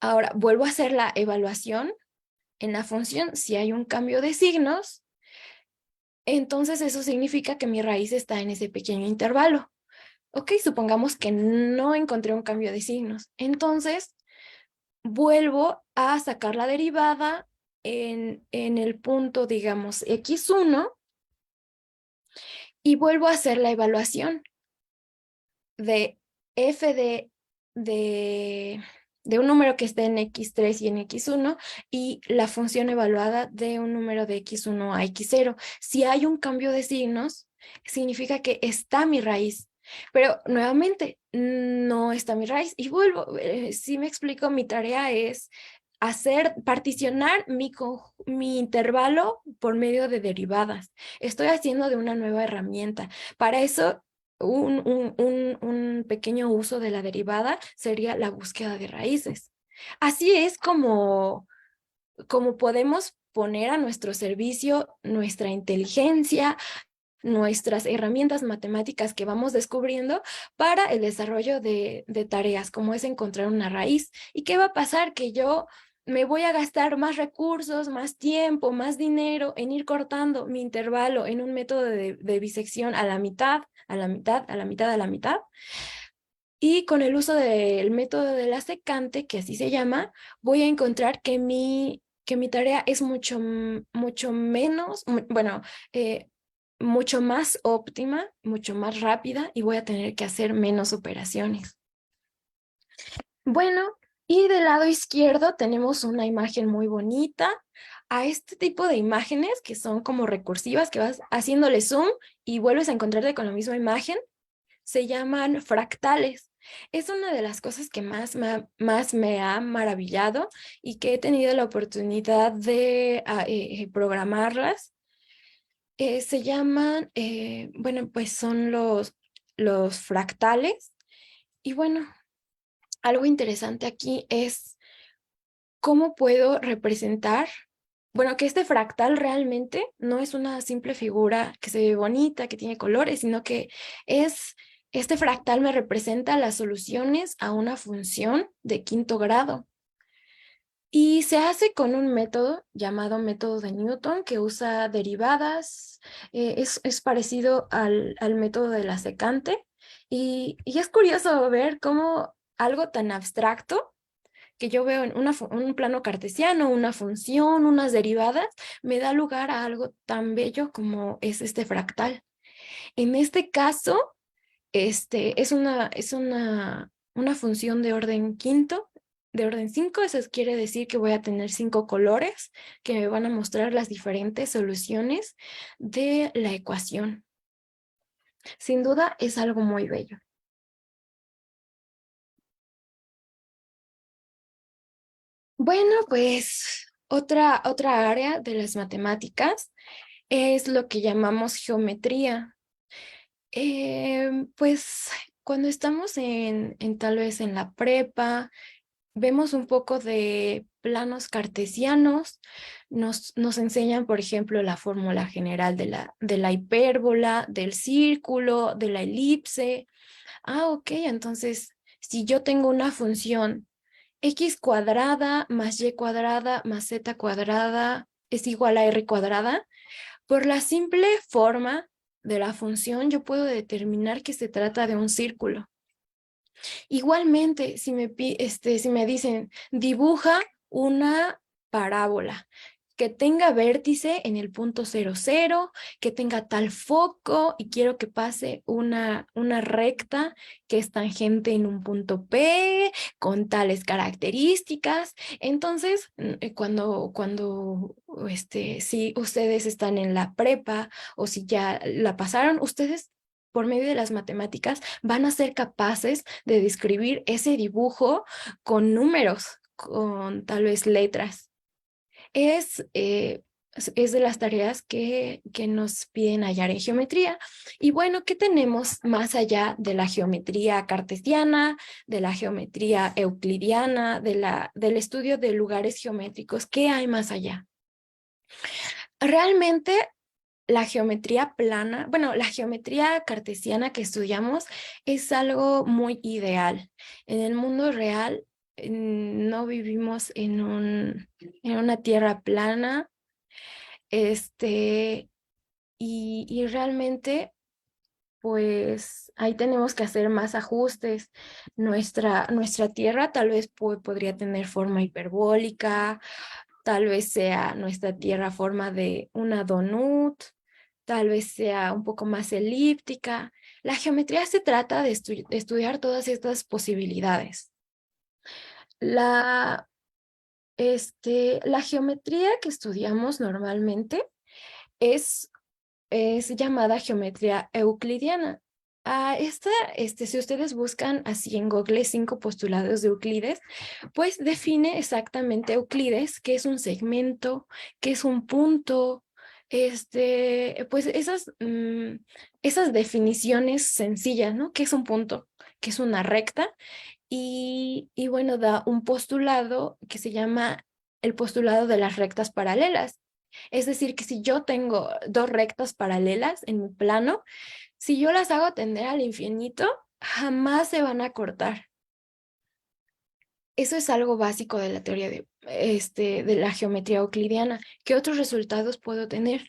ahora vuelvo a hacer la evaluación en la función. Si hay un cambio de signos, entonces eso significa que mi raíz está en ese pequeño intervalo. Ok, supongamos que no encontré un cambio de signos. Entonces, vuelvo a sacar la derivada en el punto, digamos, x1 y vuelvo a hacer la evaluación de f de de, de un número que esté en x3 y en x1 y la función evaluada de un número de x1 a x0. Si hay un cambio de signos, significa que está mi raíz. Pero nuevamente, no está mi raíz. Y vuelvo, si me explico, mi tarea es particionar mi intervalo por medio de derivadas. Estoy haciendo de una nueva herramienta. Para eso, un pequeño uso de la derivada sería la búsqueda de raíces. Así es como podemos poner a nuestro servicio nuestra inteligencia, nuestras herramientas matemáticas que vamos descubriendo para el desarrollo de tareas, como es encontrar una raíz. ¿Y qué va a pasar? Que yo me voy a gastar más recursos, más tiempo, más dinero en ir cortando mi intervalo en un método de bisección a la mitad, a la mitad, a la mitad, a la mitad. Y con el uso del método de la secante, que así se llama, voy a encontrar que mi tarea es mucho menos, bueno, mucho más óptima, mucho más rápida y voy a tener que hacer menos operaciones. Bueno, y del lado izquierdo tenemos una imagen muy bonita. A este tipo de imágenes que son como recursivas, que vas haciéndole zoom y vuelves a encontrarte con la misma imagen, se llaman fractales. Es una de las cosas que más me ha maravillado y que he tenido la oportunidad de programarlas. Se llaman, bueno, pues son los fractales. Y bueno, algo interesante aquí es cómo puedo representar, bueno, que este fractal realmente no es una simple figura que se ve bonita, que tiene colores, sino que este fractal me representa las soluciones a una función de quinto grado. Y se hace con un método llamado método de Newton que usa derivadas, es parecido al método de la secante y es curioso ver cómo algo tan abstracto que yo veo en un plano cartesiano, una función, unas derivadas, me da lugar a algo tan bello como es este fractal. En este caso, es una función de orden quinto, de orden 5. Eso quiere decir que voy a tener 5 colores que me van a mostrar las diferentes soluciones de la ecuación. Sin duda es algo muy bello. Bueno, pues otra área de las matemáticas es lo que llamamos geometría. Pues cuando estamos tal vez en la prepa, vemos un poco de planos cartesianos, nos enseñan, por ejemplo, la fórmula general de la hipérbola, del círculo, de la elipse. Ah, ok, entonces, si yo tengo una función x cuadrada más y cuadrada más z cuadrada es igual a r cuadrada, por la simple forma de la función, yo puedo determinar que se trata de un círculo. Igualmente, si me dicen, dibuja una parábola que tenga vértice en el punto 0, 0, que tenga tal foco y quiero que pase una recta que es tangente en un punto P con tales características. Entonces, si ustedes están en la prepa o si ya la pasaron, ustedes por medio de las matemáticas van a ser capaces de describir ese dibujo con números, con tal vez letras. Es de las tareas que nos piden hallar en geometría. Y bueno, ¿qué tenemos más allá de la geometría cartesiana, de la geometría euclidiana, del estudio de lugares geométricos? ¿Qué hay más allá? Realmente la geometría plana, bueno, la geometría cartesiana que estudiamos es algo muy ideal. En el mundo real no vivimos en una tierra plana, este, y realmente, pues ahí tenemos que hacer más ajustes. Nuestra tierra tal vez podría tener forma hiperbólica, tal vez sea nuestra tierra forma de una donut, tal vez sea un poco más elíptica. La geometría se trata de estudiar todas estas posibilidades. La, la geometría que estudiamos normalmente es, es llamada geometría euclidiana. Si ustedes buscan así en Google 5 postulados de Euclides, pues define exactamente Euclides qué es un segmento, qué es un punto, pues esas definiciones sencillas, ¿no? ¿Qué es un punto? ¿Qué es una recta? Y bueno, da un postulado que se llama el postulado de las rectas paralelas. Es decir, que si yo tengo dos rectas paralelas en mi plano, si yo las hago tender al infinito, jamás se van a cortar. Eso es algo básico de la teoría de la geometría euclidiana. ¿Qué otros resultados puedo tener?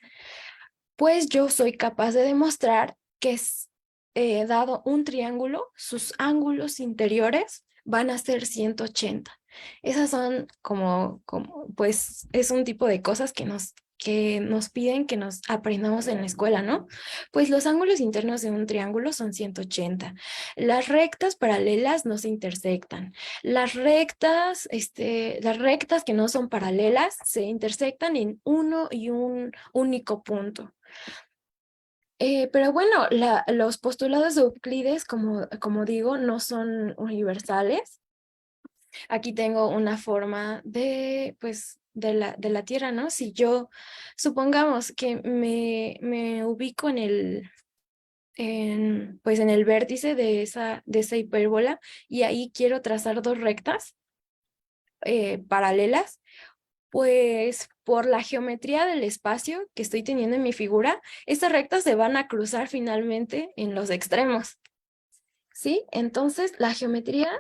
Pues yo soy capaz de demostrar que dado un triángulo, sus ángulos interiores van a ser 180. Esas son pues es un tipo de cosas que nos piden que nos aprendamos en la escuela, ¿no? Pues los ángulos internos de un triángulo son 180. Las rectas paralelas no se intersectan. Las rectas que no son paralelas se intersectan en uno y un único punto. Pero bueno, los postulados de Euclides, como digo, no son universales. Aquí tengo una forma pues, de la Tierra, ¿no? Si yo, supongamos que me ubico pues en el vértice de esa hipérbola y ahí quiero trazar dos rectas paralelas, pues por la geometría del espacio que estoy teniendo en mi figura, estas rectas se van a cruzar finalmente en los extremos, ¿sí? Entonces, la geometría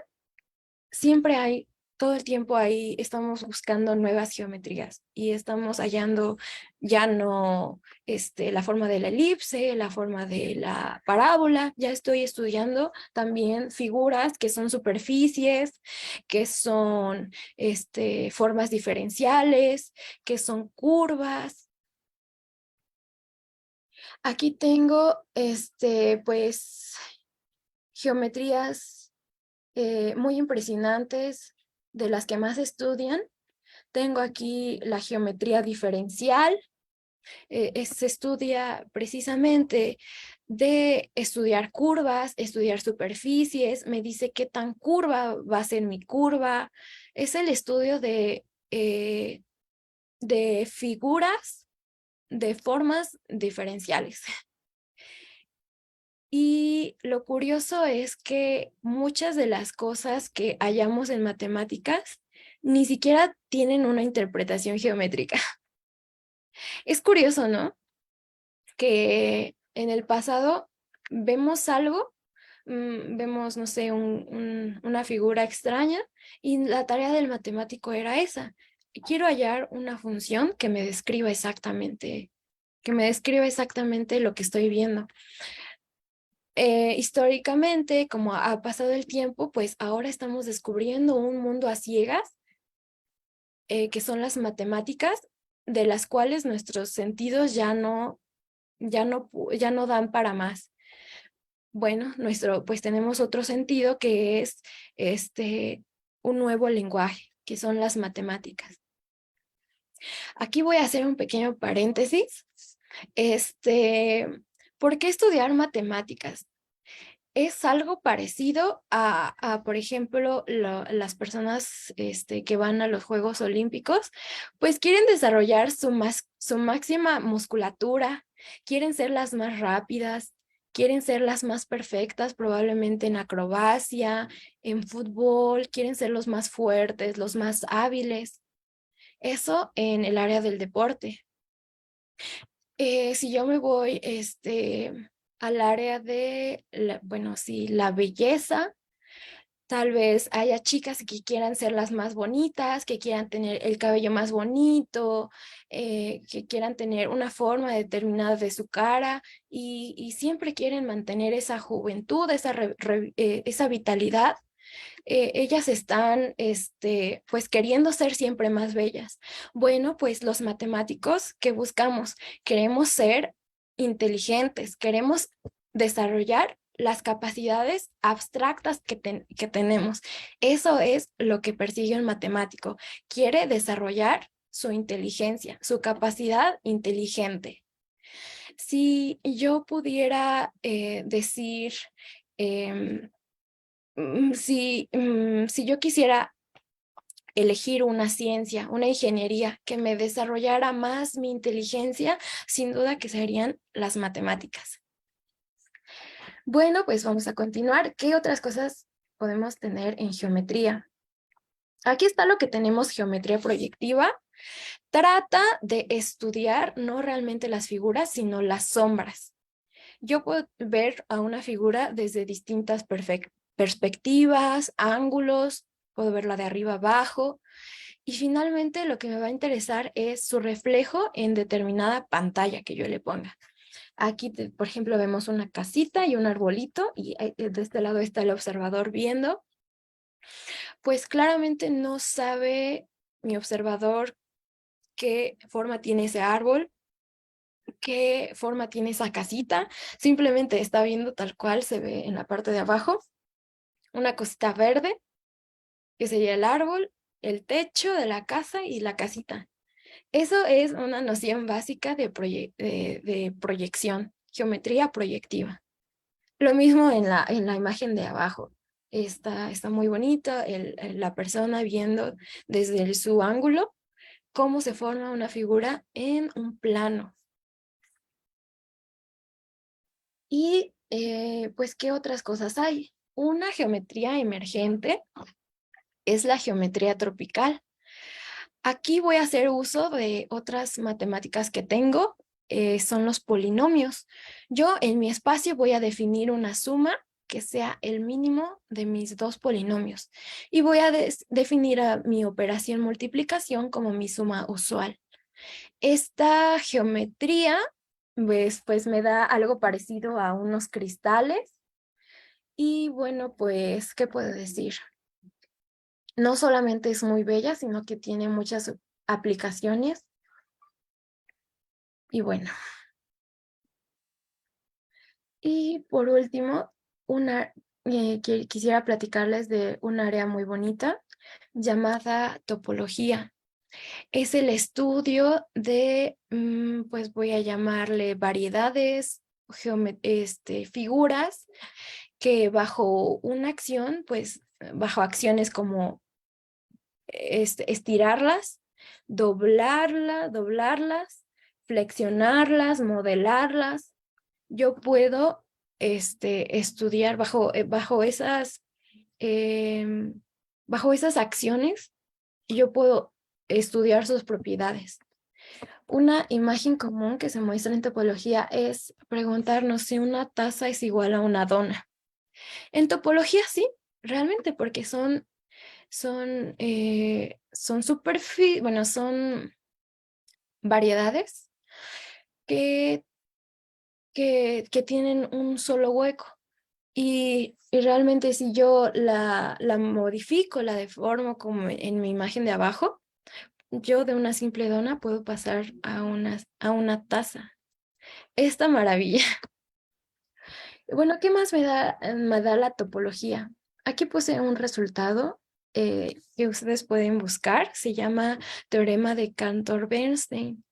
siempre hay, todo el tiempo ahí estamos buscando nuevas geometrías y estamos hallando ya no la forma de la elipse, la forma de la parábola, ya estoy estudiando también figuras que son superficies, que son formas diferenciales, que son curvas. Aquí tengo pues geometrías muy impresionantes, de las que más estudian. Tengo aquí la geometría diferencial. Se estudia precisamente de estudiar curvas, estudiar superficies. Me dice qué tan curva va a ser mi curva. Es el estudio de figuras de formas diferenciales. Y lo curioso es que muchas de las cosas que hallamos en matemáticas ni siquiera tienen una interpretación geométrica. Es curioso, ¿no? Que en el pasado vemos algo, vemos, no sé, una figura extraña y la tarea del matemático era esa. Quiero hallar una función que me describa exactamente lo que estoy viendo. Históricamente, como ha pasado el tiempo, pues ahora estamos descubriendo un mundo a ciegas, que son las matemáticas, de las cuales nuestros sentidos ya no dan para más. Bueno, pues tenemos otro sentido que es un nuevo lenguaje, que son las matemáticas. Aquí voy a hacer un pequeño paréntesis. ¿Por qué estudiar matemáticas? Es algo parecido por ejemplo, las personas que van a los Juegos Olímpicos, pues quieren desarrollar su máxima musculatura, quieren ser las más rápidas, quieren ser las más perfectas, probablemente en acrobacia, en fútbol, quieren ser los más fuertes, los más hábiles. Eso en el área del deporte. Si yo me voy al área bueno, sí, la belleza, tal vez haya chicas que quieran ser las más bonitas, que quieran tener el cabello más bonito, que quieran tener una forma determinada de su cara y siempre quieren mantener esa juventud, esa vitalidad. Ellas están, pues queriendo ser siempre más bellas. Bueno, pues los matemáticos, ¿qué buscamos? Queremos ser inteligentes, queremos desarrollar las capacidades abstractas que tenemos. Eso es lo que persigue un matemático. Quiere desarrollar su inteligencia, su capacidad inteligente. Si yo pudiera decir, em, si yo quisiera elegir una ciencia, una ingeniería que me desarrollara más mi inteligencia, sin duda que serían las matemáticas. Bueno, pues vamos a continuar. ¿Qué otras cosas podemos tener en geometría? Aquí está lo que tenemos: geometría proyectiva. Trata de estudiar no realmente las figuras, sino las sombras. Yo puedo ver a una figura desde distintas perspectivas, ángulos, puedo verla de arriba abajo, y finalmente lo que me va a interesar es su reflejo en determinada pantalla que yo le ponga. Aquí, por ejemplo, vemos una casita y un arbolito, y de este lado está el observador viendo. Pues claramente no sabe mi observador qué forma tiene ese árbol, qué forma tiene esa casita. Simplemente está viendo tal cual se ve en la parte de abajo, una cosita verde, que sería el árbol, el techo de la casa y la casita. Eso es una noción básica de proyección, geometría proyectiva. Lo mismo en la imagen de abajo. Está muy bonita la persona viendo desde su ángulo cómo se forma una figura en un plano. Y pues, ¿qué otras cosas hay? Una geometría emergente es la geometría tropical. Aquí voy a hacer uso de otras matemáticas que tengo, son los polinomios. Yo en mi espacio voy a definir una suma que sea el mínimo de mis dos polinomios y voy a definir a mi operación multiplicación como mi suma usual. Esta geometría pues me da algo parecido a unos cristales y bueno, pues, ¿qué puedo decir? No solamente es muy bella, sino que tiene muchas aplicaciones. Y bueno, y por último, quisiera platicarles de un área muy bonita llamada topología. Es el estudio de, pues voy a llamarle variedades, figuras que bajo una acción, pues bajo acciones como estirarlas, doblarlas, flexionarlas, modelarlas. Yo puedo estudiar em, bajo esas acciones, yo puedo estudiar sus propiedades. Una imagen común que se muestra en topología es preguntarnos si una taza es igual a una dona. En topología sí, realmente, porque son variedades que, que tienen un solo hueco. Y realmente si yo la modifico, la deformo como en mi imagen de abajo, yo de una simple dona puedo pasar a una taza. Esta maravilla. Bueno, ¿qué más me da la topología? Aquí puse un resultado que ustedes pueden buscar. Se llama teorema de Cantor-Bernstein.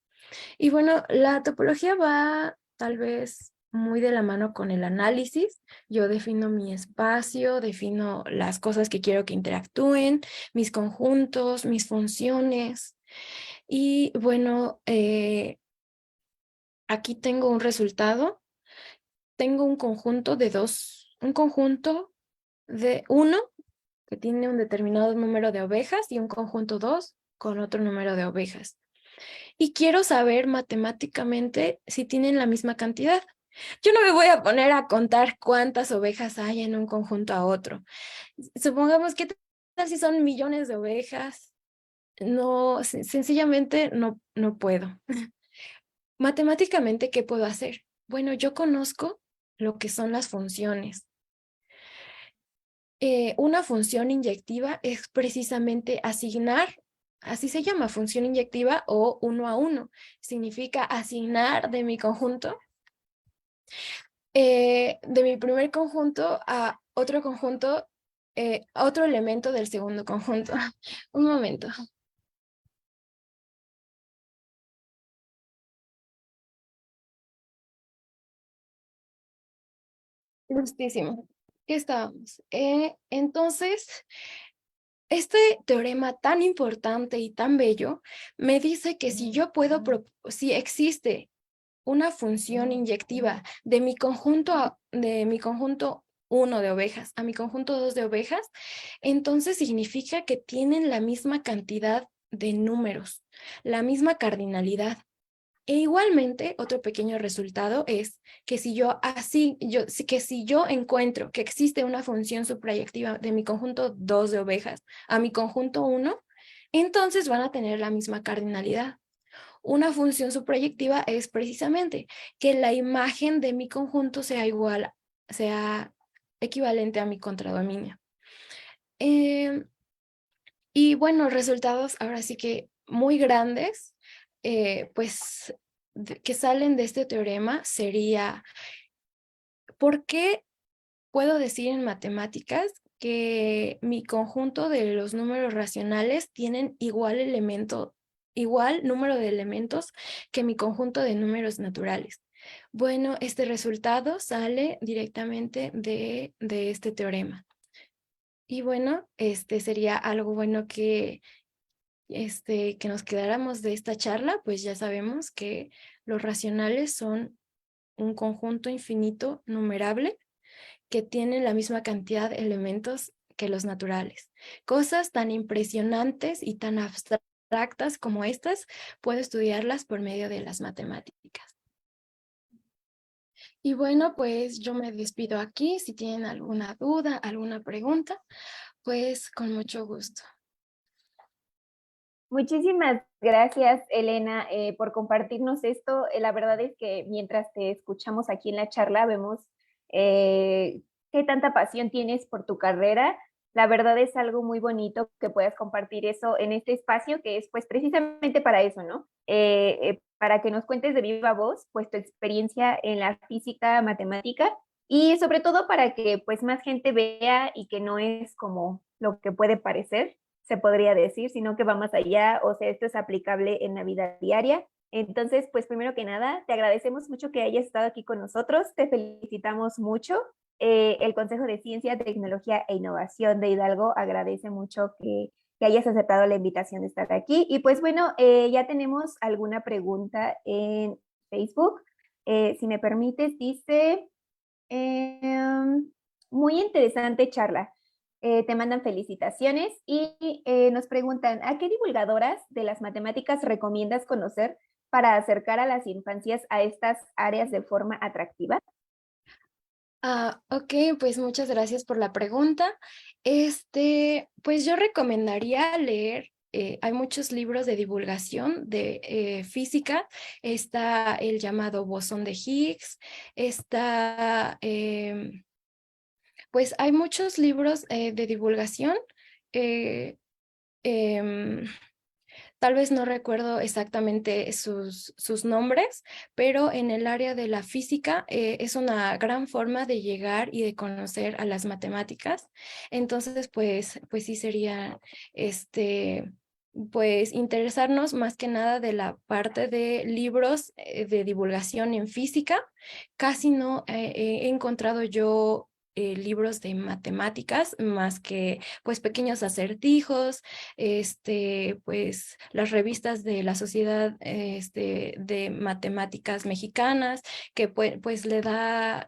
Y bueno, la topología va tal vez muy de la mano con el análisis. Yo defino mi espacio, defino las cosas que quiero que interactúen, mis conjuntos, mis funciones. Y bueno, aquí tengo un resultado. Tengo un conjunto de 1 que tiene un determinado número de ovejas y un conjunto 2 con otro número de ovejas. Y quiero saber matemáticamente si tienen la misma cantidad. Yo no me voy a poner a contar cuántas ovejas hay en un conjunto a otro. Supongamos que tal si son millones de ovejas. No, sencillamente no puedo. Matemáticamente, ¿qué puedo hacer? Bueno, yo conozco lo que son las funciones. Una función inyectiva es precisamente asignar, así se llama, función inyectiva o 1 a 1. Significa asignar de mi conjunto De mi primer conjunto a otro conjunto, a otro elemento del segundo conjunto. Un momento. Justísimo. ¿Qué estábamos? Entonces, este teorema tan importante y tan bello me dice que si yo puedo, si existe una función inyectiva de mi conjunto uno de ovejas a mi conjunto 2 de ovejas, entonces significa que tienen la misma cantidad de números, la misma cardinalidad. E igualmente, otro pequeño resultado es que si yo encuentro que existe una función suprayectiva de mi conjunto 2 de ovejas a mi conjunto uno, entonces van a tener la misma cardinalidad. Una función subproyectiva es precisamente que la imagen de mi conjunto sea equivalente a mi contradominio. Eh, y bueno, resultados ahora sí que muy grandes, pues que salen de este teorema sería, ¿por qué puedo decir en matemáticas que mi conjunto de los números racionales tienen igual número de elementos que mi conjunto de números naturales? Bueno, este resultado sale directamente de este teorema. Y bueno, este sería algo bueno que nos quedáramos de esta charla, pues ya sabemos que los racionales son un conjunto infinito numerable que tienen la misma cantidad de elementos que los naturales. Cosas tan impresionantes y tan abstractas como estas, puedo estudiarlas por medio de las matemáticas. Y bueno, pues yo me despido aquí. Si tienen alguna duda, alguna pregunta, pues con mucho gusto. Muchísimas gracias, Elena, por compartirnos esto. La verdad es que mientras te escuchamos aquí en la charla, vemos qué tanta pasión tienes por tu carrera. La verdad es algo muy bonito que puedas compartir eso en este espacio que es pues precisamente para eso, ¿no? Para que nos cuentes de viva voz pues tu experiencia en la física matemática y sobre todo para que pues más gente vea y que no es como lo que puede parecer, se podría decir, sino que va más allá, o sea, esto es aplicable en la vida diaria. Entonces, pues primero que nada, te agradecemos mucho que hayas estado aquí con nosotros, te felicitamos mucho. El Consejo de Ciencia, Tecnología e Innovación de Hidalgo agradece mucho que hayas aceptado la invitación de estar aquí. Y pues bueno, ya tenemos alguna pregunta en Facebook. Si me permites, dice, muy interesante charla. Te mandan felicitaciones y nos preguntan, ¿a qué divulgadoras de las matemáticas recomiendas conocer para acercar a las infancias a estas áreas de forma atractiva? Ok, pues muchas gracias por la pregunta. Pues yo recomendaría leer, hay muchos libros de divulgación de física. Está el llamado bosón de Higgs, está, pues hay muchos libros de divulgación. eh, em, Tal vez no recuerdo exactamente sus nombres, pero en el área de la física es una gran forma de llegar y de conocer a las matemáticas. Entonces, pues sí sería pues interesarnos más que nada de la parte de libros de divulgación en física. Casi no he encontrado yo libros de matemáticas más que pues pequeños acertijos, pues las revistas de la Sociedad de Matemáticas Mexicanas, que pues le da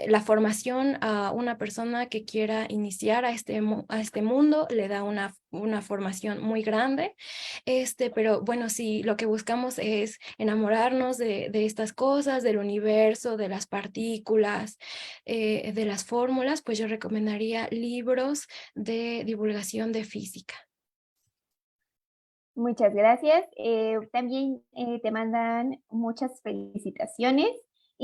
la formación a una persona que quiera iniciar a este mundo, le da una formación muy grande, pero bueno, sí, lo que buscamos es enamorarnos de estas cosas, del universo, de las partículas, de las fórmulas, pues yo recomendaría libros de divulgación de física. Muchas gracias. También te mandan muchas felicitaciones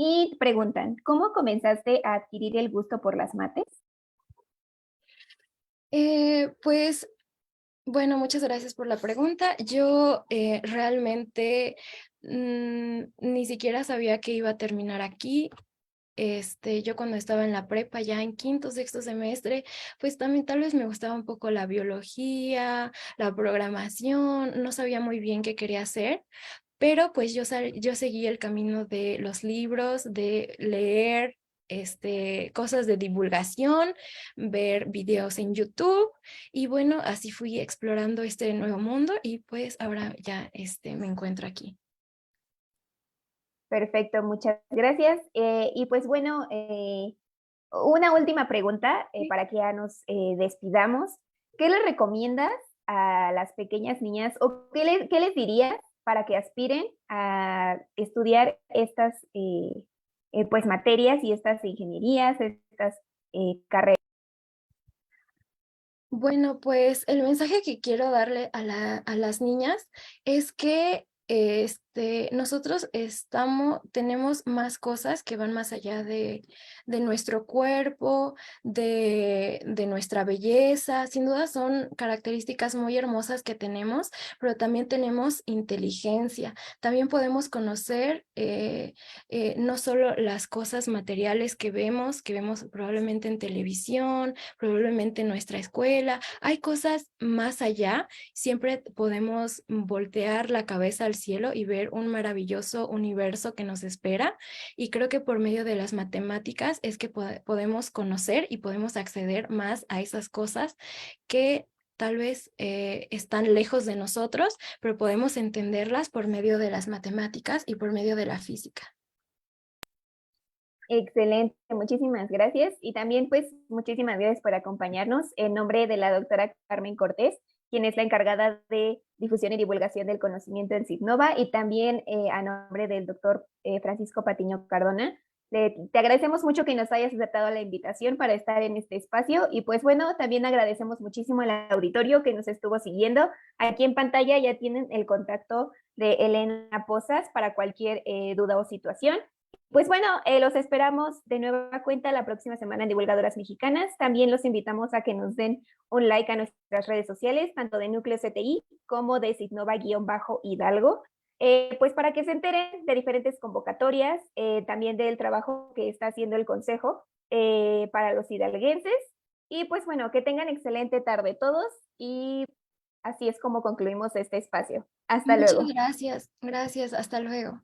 y preguntan, ¿cómo comenzaste a adquirir el gusto por las mates? Pues bueno, muchas gracias por la pregunta. Yo realmente ni siquiera sabía que iba a terminar aquí. yo cuando estaba en la prepa, ya en quinto, sexto semestre, pues también tal vez me gustaba un poco la biología, la programación, no sabía muy bien qué quería hacer, pero pues yo seguí el camino de los libros, de leer cosas de divulgación, ver videos en YouTube y bueno, así fui explorando este nuevo mundo y pues ahora ya me encuentro aquí. Perfecto, muchas gracias. Y pues bueno, una última pregunta para que ya nos despidamos. ¿Qué le recomiendas a las pequeñas niñas o qué les dirías para que aspiren a estudiar estas pues materias y estas ingenierías, estas carreras? Bueno, pues el mensaje que quiero darle a las niñas es que nosotros tenemos más cosas que van más allá de nuestro cuerpo, de nuestra belleza. Sin duda son características muy hermosas que tenemos, pero también tenemos inteligencia. También podemos conocer no solo las cosas materiales que vemos probablemente en televisión, probablemente en nuestra escuela. Hay cosas más allá. Siempre podemos voltear la cabeza al cielo y ver un maravilloso universo que nos espera. Y creo que por medio de las matemáticas es que podemos conocer y podemos acceder más a esas cosas que tal vez están lejos de nosotros, pero podemos entenderlas por medio de las matemáticas y por medio de la física. Excelente, muchísimas gracias. Y también, pues, muchísimas gracias por acompañarnos en nombre de la doctora Carmen Cortés, quien es la encargada de difusión y divulgación del conocimiento en SIGNOVA, y también a nombre del doctor Francisco Patiño Cardona. Te agradecemos mucho que nos hayas aceptado la invitación para estar en este espacio y pues bueno, también agradecemos muchísimo al auditorio que nos estuvo siguiendo. Aquí en pantalla ya tienen el contacto de Elena Posas para cualquier duda o situación. Pues bueno, los esperamos de nueva cuenta la próxima semana en Divulgadoras Mexicanas. También los invitamos a que nos den un like a nuestras redes sociales, tanto de Núcleo CTI como de Signova-Hidalgo, pues para que se enteren de diferentes convocatorias, también del trabajo que está haciendo el Consejo para los hidalguenses. Y pues bueno, que tengan excelente tarde todos y así es como concluimos este espacio. Hasta Muchas luego. gracias, gracias, hasta luego.